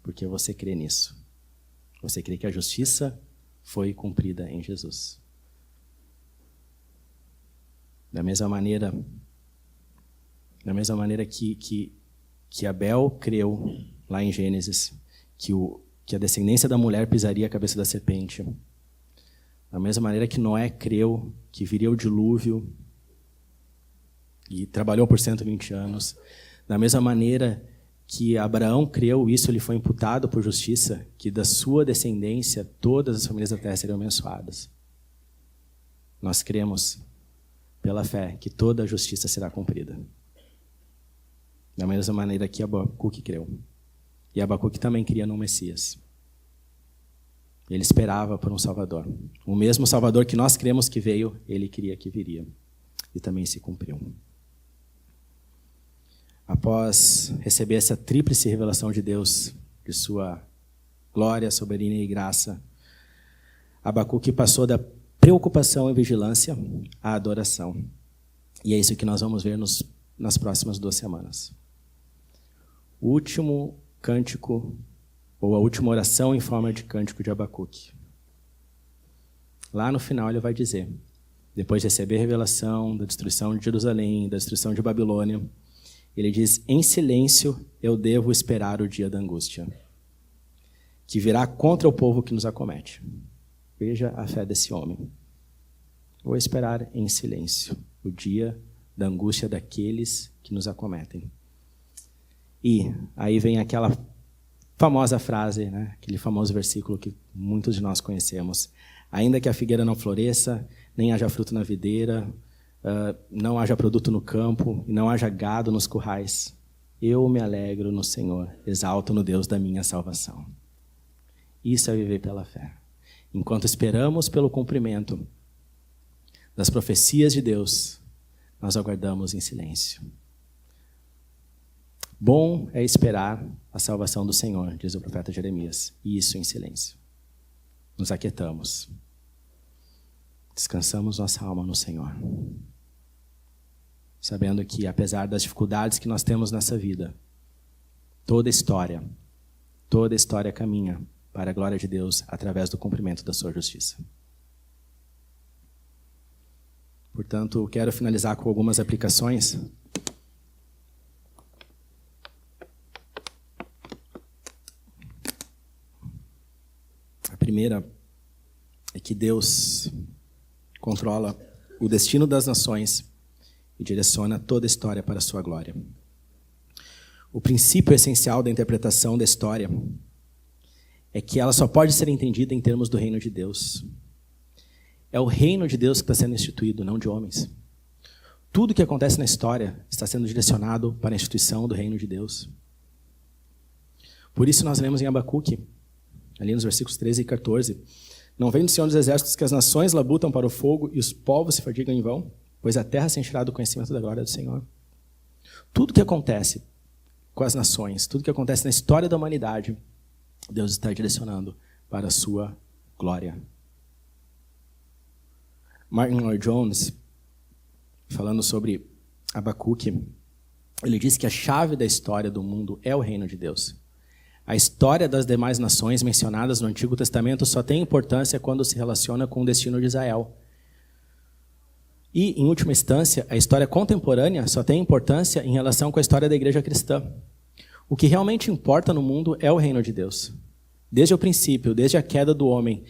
[SPEAKER 1] porque você crê nisso. Você crê que a justiça foi cumprida em Jesus. Da mesma maneira que Abel creu lá em Gênesis, que a descendência da mulher pisaria a cabeça da serpente. Da mesma maneira que Noé creu que viria o dilúvio e trabalhou por 120 anos. Da mesma maneira que Abraão creu, isso lhe foi imputado por justiça, que da sua descendência todas as famílias da terra seriam abençoadas. Nós cremos pela fé que toda a justiça será cumprida. Da mesma maneira que Abacuque creu. E Abacuque também cria no Messias. Ele esperava por um Salvador. O mesmo Salvador que nós cremos que veio, ele queria que viria. E também se cumpriu. Após receber essa tríplice revelação de Deus, de sua glória, soberania e graça, Abacuque passou da preocupação e vigilância à adoração. E é isso que nós vamos ver nas próximas 2 semanas. O último cântico, ou a última oração em forma de cântico de Abacuque. Lá no final ele vai dizer, depois de receber a revelação da destruição de Jerusalém, da destruição de Babilônia, ele diz, em silêncio eu devo esperar o dia da angústia, que virá contra o povo que nos acomete. Veja a fé desse homem. Vou esperar em silêncio o dia da angústia daqueles que nos acometem. E aí vem aquela famosa frase, né? Aquele famoso versículo que muitos de nós conhecemos. Ainda que a figueira não floresça, nem haja fruto na videira, não haja produto no campo, e não haja gado nos currais, eu me alegro no Senhor, exalto no Deus da minha salvação. Isso é viver pela fé. Enquanto esperamos pelo cumprimento das profecias de Deus, nós aguardamos em silêncio. Bom é esperar a salvação do Senhor, diz o profeta Jeremias, e isso em silêncio. Nos aquietamos. Descansamos nossa alma no Senhor. Sabendo que, apesar das dificuldades que nós temos nessa vida, toda história caminha para a glória de Deus através do cumprimento da sua justiça. Portanto, quero finalizar com algumas aplicações. A primeira é que Deus controla o destino das nações e direciona toda a história para a sua glória. O princípio essencial da interpretação da história é que ela só pode ser entendida em termos do reino de Deus. É o reino de Deus que está sendo instituído, não de homens. Tudo que acontece na história está sendo direcionado para a instituição do reino de Deus. Por isso nós lemos em Abacuque, ali nos versículos 13 e 14, não vem do Senhor dos Exércitos que as nações labutam para o fogo e os povos se fadigam em vão, pois a terra se encherá do conhecimento da glória do Senhor. Tudo que acontece com as nações, tudo que acontece na história da humanidade, Deus está direcionando para a sua glória. Martin Lloyd-Jones, falando sobre Abacuque, ele diz que a chave da história do mundo é o reino de Deus. A história das demais nações mencionadas no Antigo Testamento só tem importância quando se relaciona com o destino de Israel. E, em última instância, a história contemporânea só tem importância em relação com a história da igreja cristã. O que realmente importa no mundo é o reino de Deus. Desde o princípio, desde a queda do homem,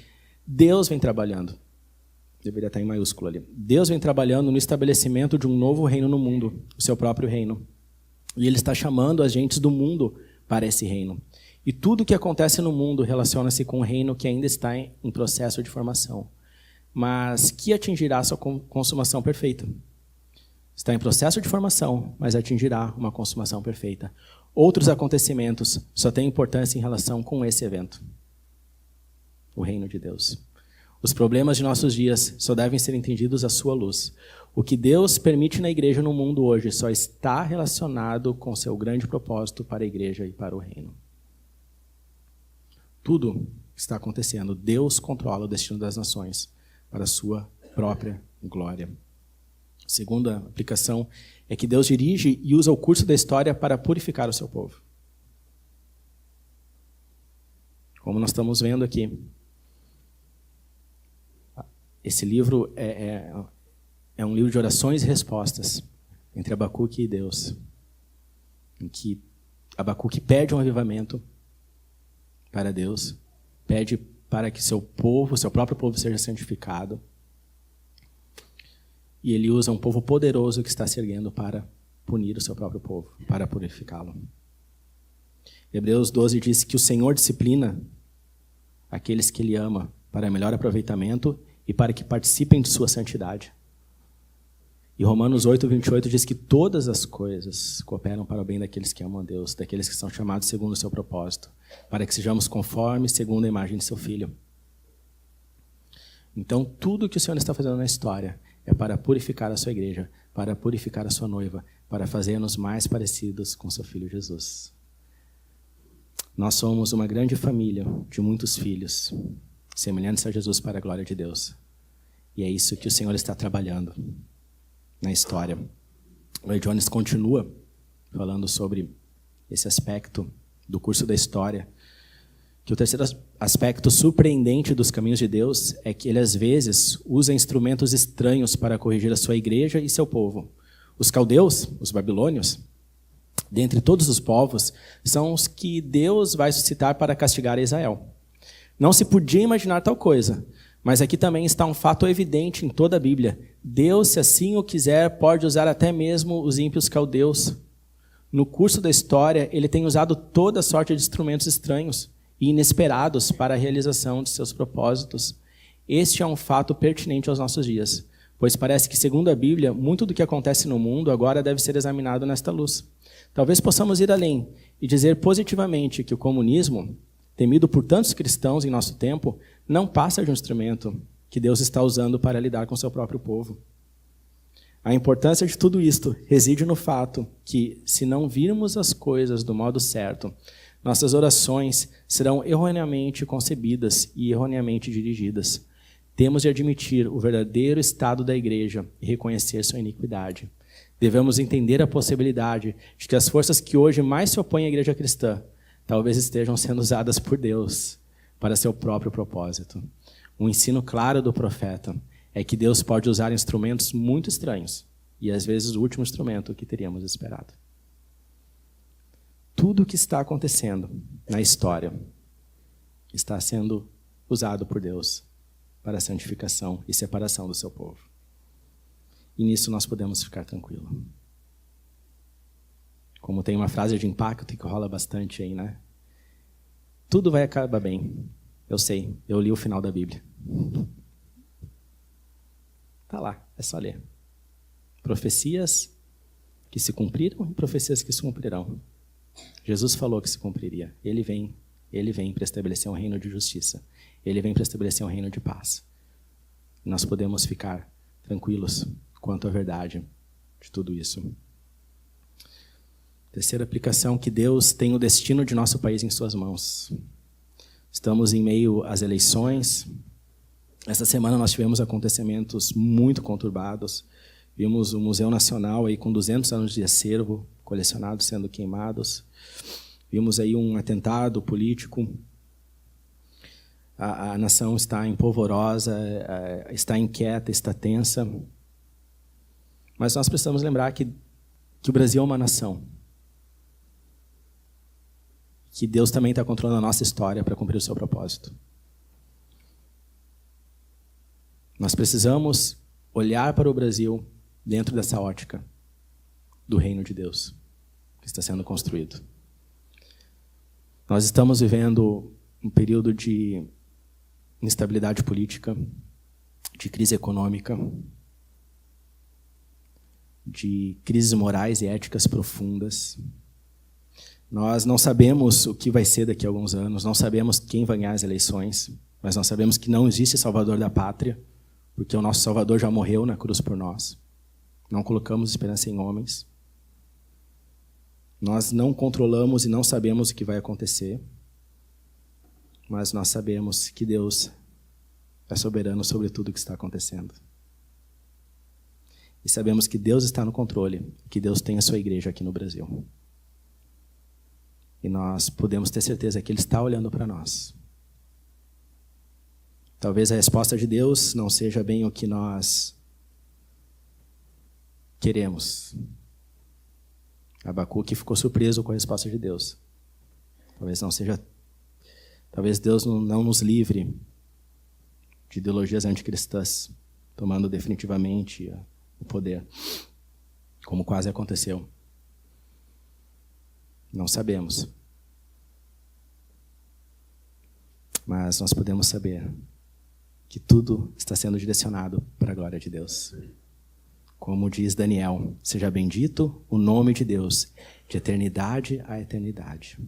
[SPEAKER 1] Deus vem trabalhando. Deveria estar em maiúsculo ali. Deus vem trabalhando no estabelecimento de um novo reino no mundo, o seu próprio reino. E Ele está chamando as gentes do mundo para esse reino. E tudo o que acontece no mundo relaciona-se com um reino que ainda está em processo de formação, mas que atingirá sua consumação perfeita. Está em processo de formação, mas atingirá uma consumação perfeita. Outros acontecimentos só têm importância em relação com esse evento. O reino de Deus. Os problemas de nossos dias só devem ser entendidos à sua luz. O que Deus permite na igreja no mundo hoje só está relacionado com seu grande propósito para a igreja e para o reino. Tudo está acontecendo. Deus controla o destino das nações para a sua própria glória. A segunda aplicação é que Deus dirige e usa o curso da história para purificar o seu povo. Como nós estamos vendo aqui, esse livro é um livro de orações e respostas entre Abacuque e Deus, em que Abacuque pede um avivamento para Deus, pede para que seu próprio povo seja santificado. E ele usa um povo poderoso que está se erguendo para punir o seu próprio povo, para purificá-lo. Hebreus 12 diz que o Senhor disciplina aqueles que Ele ama para melhor aproveitamento e para que participem de sua santidade. E Romanos 8, 28 diz que todas as coisas cooperam para o bem daqueles que amam a Deus, daqueles que são chamados segundo o seu propósito, para que sejamos conformes segundo a imagem de seu Filho. Então, tudo que o Senhor está fazendo na história é para purificar a sua igreja, para purificar a sua noiva, para fazer-nos mais parecidos com seu Filho Jesus. Nós somos uma grande família de muitos filhos, semelhantes a Jesus para a glória de Deus. E é isso que o Senhor está trabalhando na história. O Lloyd Jones continua falando sobre esse aspecto do curso da história, que o terceiro aspecto surpreendente dos caminhos de Deus é que Ele, às vezes, usa instrumentos estranhos para corrigir a sua igreja e seu povo. Os caldeus, os babilônios, dentre todos os povos, são os que Deus vai suscitar para castigar Israel. Não se podia imaginar tal coisa, mas aqui também está um fato evidente em toda a Bíblia. Deus, se assim o quiser, pode usar até mesmo os ímpios caldeus. No curso da história, Ele tem usado toda sorte de instrumentos estranhos e inesperados para a realização de seus propósitos. Este é um fato pertinente aos nossos dias, pois parece que, segundo a Bíblia, muito do que acontece no mundo agora deve ser examinado nesta luz. Talvez possamos ir além e dizer positivamente que o comunismo, temido por tantos cristãos em nosso tempo, não passa de um instrumento que Deus está usando para lidar com seu próprio povo. A importância de tudo isto reside no fato que, se não virmos as coisas do modo certo, nossas orações serão erroneamente concebidas e erroneamente dirigidas. Temos de admitir o verdadeiro estado da igreja e reconhecer sua iniquidade. Devemos entender a possibilidade de que as forças que hoje mais se opõem à igreja cristã talvez estejam sendo usadas por Deus para seu próprio propósito. Um ensino claro do profeta é que Deus pode usar instrumentos muito estranhos e, às vezes, o último instrumento que teríamos esperado. Tudo o que está acontecendo na história está sendo usado por Deus para a santificação e separação do seu povo. E nisso nós podemos ficar tranquilos. Como tem uma frase de impacto que rola bastante aí, né? Tudo vai acabar bem. Eu sei, eu li o final da Bíblia. Está lá, é só ler. Profecias que se cumpriram e profecias que se cumprirão. Jesus falou que se cumpriria. Ele vem para estabelecer um reino de justiça. Ele vem para estabelecer um reino de paz. Nós podemos ficar tranquilos quanto à verdade de tudo isso. Terceira aplicação, que Deus tem o destino de nosso país em suas mãos. Estamos em meio às eleições. Essa semana nós tivemos acontecimentos muito conturbados. Vimos o Museu Nacional aí com 200 anos de acervo colecionados sendo queimados. Vimos aí um atentado político. A nação está empolvorosa, está inquieta, está tensa. Mas nós precisamos lembrar que o Brasil é uma nação. Que Deus também está controlando a nossa história para cumprir o seu propósito. Nós precisamos olhar para o Brasil dentro dessa ótica do reino de Deus que está sendo construído. Nós estamos vivendo um período de instabilidade política, de crise econômica, de crises morais e éticas profundas. Nós não sabemos o que vai ser daqui a alguns anos, não sabemos quem vai ganhar as eleições, mas nós sabemos que não existe salvador da pátria, porque o nosso Salvador já morreu na cruz por nós. Não colocamos esperança em homens. Nós não controlamos e não sabemos o que vai acontecer, mas nós sabemos que Deus é soberano sobre tudo o que está acontecendo. E sabemos que Deus está no controle, que Deus tem a sua igreja aqui no Brasil. E nós podemos ter certeza que Ele está olhando para nós. Talvez a resposta de Deus não seja bem o que nós queremos. Abacuque ficou surpreso com a resposta de Deus. Talvez Deus não nos livre de ideologias anticristãs, tomando definitivamente o poder, como quase aconteceu. Não sabemos. Mas nós podemos saber que tudo está sendo direcionado para a glória de Deus. Como diz Daniel, seja bendito o nome de Deus, de eternidade a eternidade.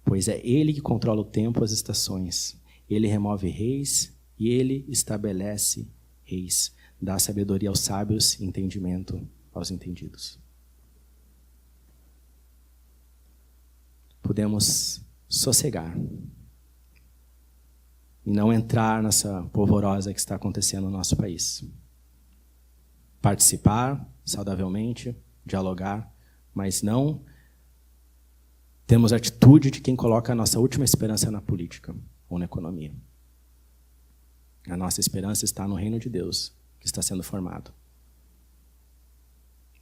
[SPEAKER 1] Pois é Ele que controla o tempo e as estações. Ele remove reis e Ele estabelece reis. Dá sabedoria aos sábios e entendimento aos entendidos. Podemos sossegar e não entrar nessa polvorosa que está acontecendo no nosso país. Participar saudavelmente, dialogar, mas não temos a atitude de quem coloca a nossa última esperança na política ou na economia. A nossa esperança está no reino de Deus, que está sendo formado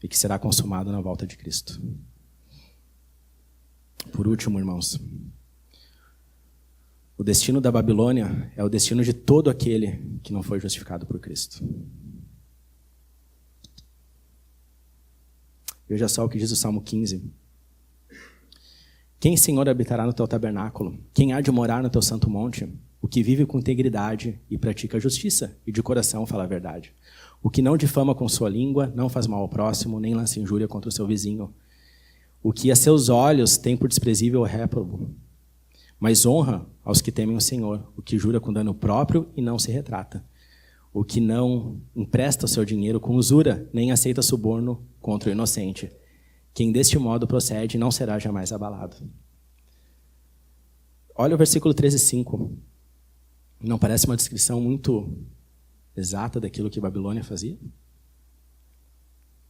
[SPEAKER 1] e que será consumado na volta de Cristo. Por último, irmãos, o destino da Babilônia é o destino de todo aquele que não foi justificado por Cristo. Veja só o que diz o Salmo 15. Quem, Senhor, habitará no teu tabernáculo? Quem há de morar no teu santo monte? O que vive com integridade e pratica a justiça, e de coração fala a verdade. O que não difama com sua língua, não faz mal ao próximo, nem lança injúria contra o seu vizinho. O que a seus olhos tem por desprezível é réprobo, mas honra aos que temem o Senhor, o que jura com dano próprio e não se retrata. O que não empresta o seu dinheiro com usura, nem aceita suborno contra o inocente. Quem deste modo procede não será jamais abalado. Olha o versículo 13:5. Não parece uma descrição muito exata daquilo que Babilônia fazia?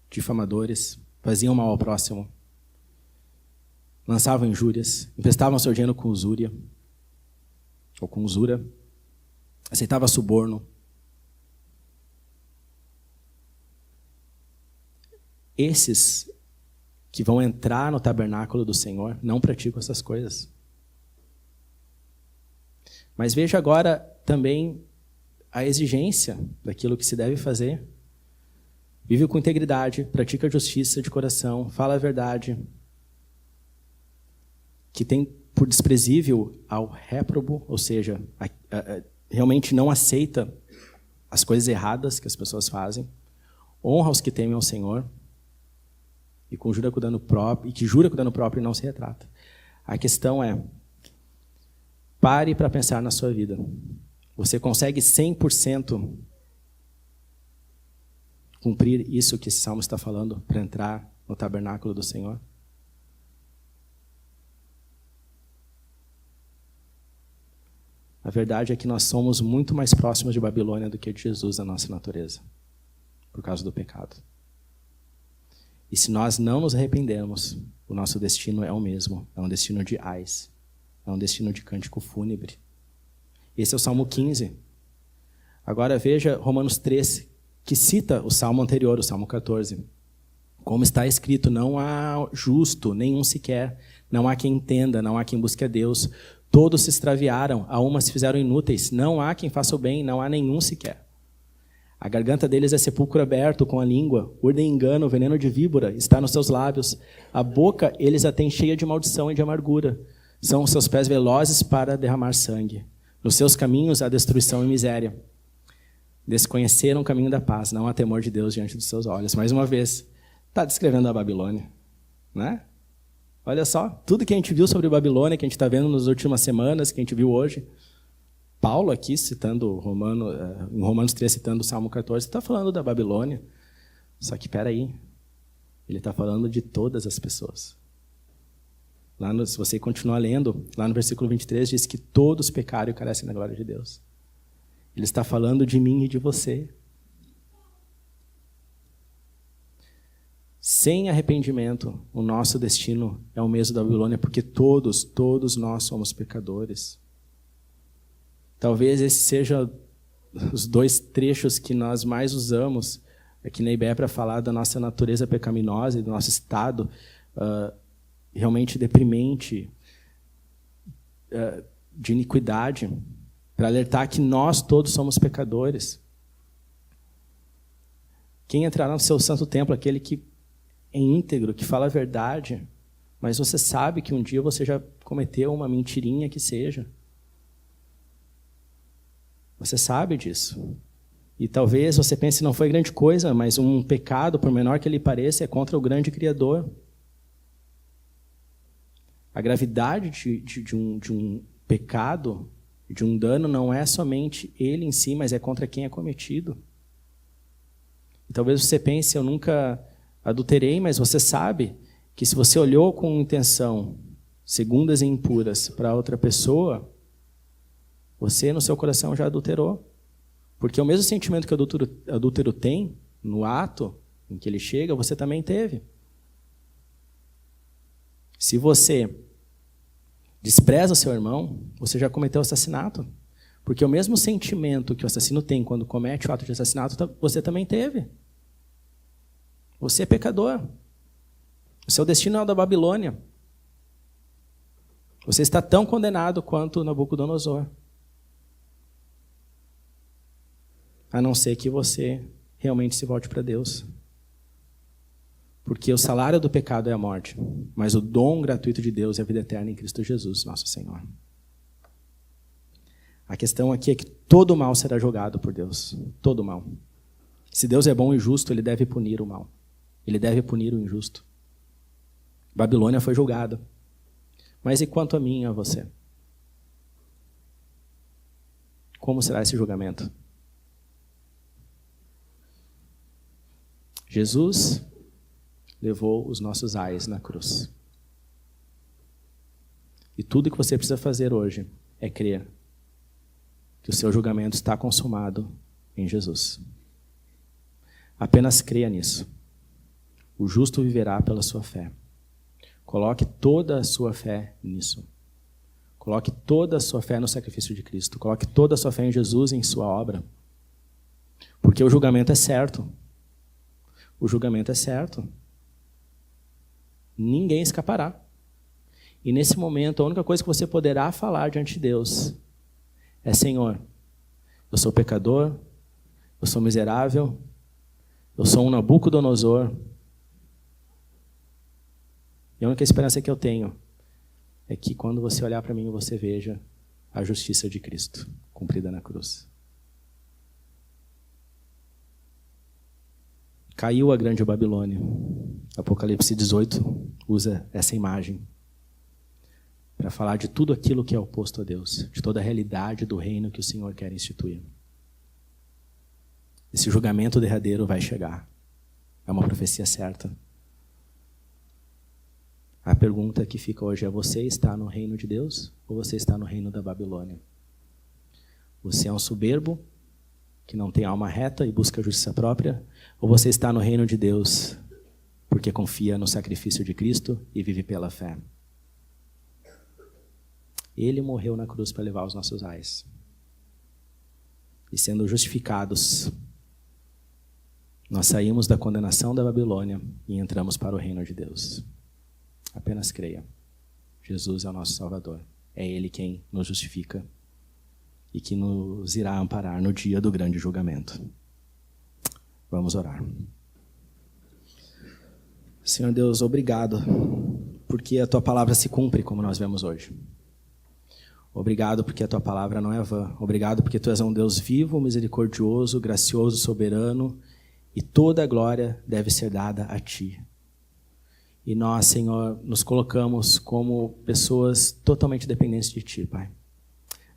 [SPEAKER 1] Difamadores, faziam mal ao próximo, lançavam injúrias, emprestavam seu dinheiro com usúria, ou com usura, aceitavam suborno. Esses que vão entrar no tabernáculo do Senhor não praticam essas coisas. Mas veja agora também a exigência daquilo que se deve fazer. Vive com integridade, pratica a justiça de coração, fala a verdade, que tem por desprezível ao réprobo, ou seja, realmente não aceita as coisas erradas que as pessoas fazem, honra os que temem ao Senhor, e que jura com dano próprio e não se retrata. A questão é, pare para pensar na sua vida. Você consegue 100% cumprir isso que esse salmo está falando para entrar no tabernáculo do Senhor? A verdade é que nós somos muito mais próximos de Babilônia do que de Jesus na nossa natureza, por causa do pecado. E se nós não nos arrependermos, o nosso destino é o mesmo, é um destino de ais, é um destino de cântico fúnebre. Esse é o Salmo 15. Agora veja Romanos 3, que cita o salmo anterior, o Salmo 14. Como está escrito, não há justo, nenhum sequer, não há quem entenda, não há quem busque a Deus. Todos se extraviaram, a uma se fizeram inúteis, não há quem faça o bem, não há nenhum sequer. A garganta deles é sepulcro aberto com a língua, urdem engano, veneno de víbora está nos seus lábios. A boca eles a têm cheia de maldição e de amargura. São os seus pés velozes para derramar sangue. Nos seus caminhos há destruição e miséria. Desconheceram o caminho da paz, não há temor de Deus diante dos seus olhos. Mais uma vez, está descrevendo a Babilônia, né? Olha só, tudo que a gente viu sobre Babilônia, que a gente está vendo nas últimas semanas, que a gente viu hoje, Paulo aqui, citando em Romanos 3, citando o Salmo 14, está falando da Babilônia. Só que, espera aí, ele está falando de todas as pessoas. Se você continuar lendo, lá no versículo 23, diz que todos pecaram e carecem da glória de Deus. Ele está falando de mim e de você. Sem arrependimento, o nosso destino é o mesmo da Babilônia, porque todos nós somos pecadores. Talvez esse seja os dois trechos que nós mais usamos aqui na IBE para falar da nossa natureza pecaminosa e do nosso estado realmente deprimente de iniquidade, para alertar que nós todos somos pecadores. Quem entrará no seu santo templo, aquele que é íntegro, que fala a verdade, mas você sabe que um dia você já cometeu uma mentirinha que seja. Você sabe disso. E talvez você pense, não foi grande coisa, mas um pecado, por menor que ele pareça, é contra o grande Criador. A gravidade de um pecado, de um dano, não é somente ele em si, mas é contra quem é cometido. E talvez você pense, eu nunca adulterei, mas você sabe que se você olhou com intenção, segundas e impuras, para outra pessoa, você, no seu coração, já adulterou. Porque o mesmo sentimento que o adúltero tem, no ato em que ele chega, você também teve. Se você despreza o seu irmão, você já cometeu assassinato. Porque o mesmo sentimento que o assassino tem quando comete o ato de assassinato, você também teve. Você é pecador. O seu destino é o da Babilônia. Você está tão condenado quanto Nabucodonosor. A não ser que você realmente se volte para Deus. Porque o salário do pecado é a morte, mas o dom gratuito de Deus é a vida eterna em Cristo Jesus, nosso Senhor. A questão aqui é que todo mal será julgado por Deus. Todo mal. Se Deus é bom e justo, ele deve punir o mal. Ele deve punir o injusto. Babilônia foi julgada. Mas e quanto a mim e a você? Como será esse julgamento? Jesus levou os nossos ais na cruz. E tudo que você precisa fazer hoje é crer que o seu julgamento está consumado em Jesus. Apenas creia nisso. O justo viverá pela sua fé. Coloque toda a sua fé nisso. Coloque toda a sua fé no sacrifício de Cristo. Coloque toda a sua fé em Jesus e em sua obra. Porque o julgamento é certo. O julgamento é certo. Ninguém escapará. E nesse momento, a única coisa que você poderá falar diante de Deus é: Senhor, eu sou pecador, eu sou miserável, eu sou um Nabucodonosor. E a única esperança que eu tenho é que quando você olhar para mim, você veja a justiça de Cristo cumprida na cruz. Caiu a grande Babilônia. Apocalipse 18 usa essa imagem para falar de tudo aquilo que é oposto a Deus, de toda a realidade do reino que o Senhor quer instituir. Esse julgamento derradeiro vai chegar. É uma profecia certa. A pergunta que fica hoje é: você está no reino de Deus ou você está no reino da Babilônia? Você é um soberbo que não tem alma reta e busca a justiça própria? Ou você está no reino de Deus porque confia no sacrifício de Cristo e vive pela fé? Ele morreu na cruz para levar os nossos ais. E sendo justificados, Nós saímos da condenação da Babilônia e entramos para o reino de Deus. Apenas creia. Jesus é o nosso Salvador. É Ele quem nos justifica e que nos irá amparar no dia do grande julgamento. Vamos orar. Senhor Deus, obrigado, porque a Tua palavra se cumpre como nós vemos hoje. Obrigado porque a Tua palavra não é vã. Obrigado porque Tu és um Deus vivo, misericordioso, gracioso, soberano, e toda a glória deve ser dada a Ti. E nós, Senhor, nos colocamos como pessoas totalmente dependentes de Ti, Pai.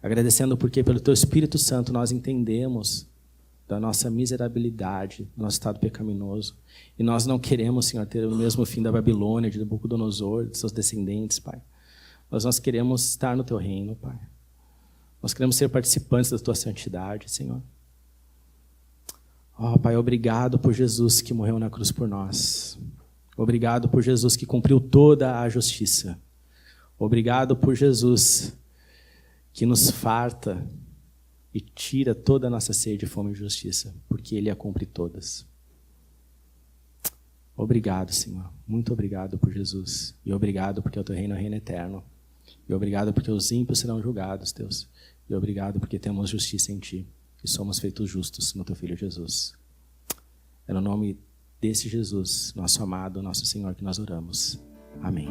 [SPEAKER 1] Agradecendo porque pelo Teu Espírito Santo nós entendemos da nossa miserabilidade, do nosso estado pecaminoso. E nós não queremos, Senhor, ter o mesmo fim da Babilônia, de Nabucodonosor, de seus descendentes, Pai. Mas nós queremos estar no Teu reino, Pai. Nós queremos ser participantes da Tua santidade, Senhor. Ó, Pai, obrigado por Jesus que morreu na cruz por nós. Obrigado por Jesus que cumpriu toda a justiça. Obrigado por Jesus que nos farta e tira toda a nossa sede, fome e justiça, porque Ele a cumpre todas. Obrigado, Senhor. Muito obrigado por Jesus. E obrigado porque o Teu reino é reino eterno. E obrigado porque os ímpios serão julgados, Deus. E obrigado porque temos justiça em Ti. E somos feitos justos no Teu Filho Jesus. É no nome desse Jesus, nosso amado, nosso Senhor, que nós oramos. Amém.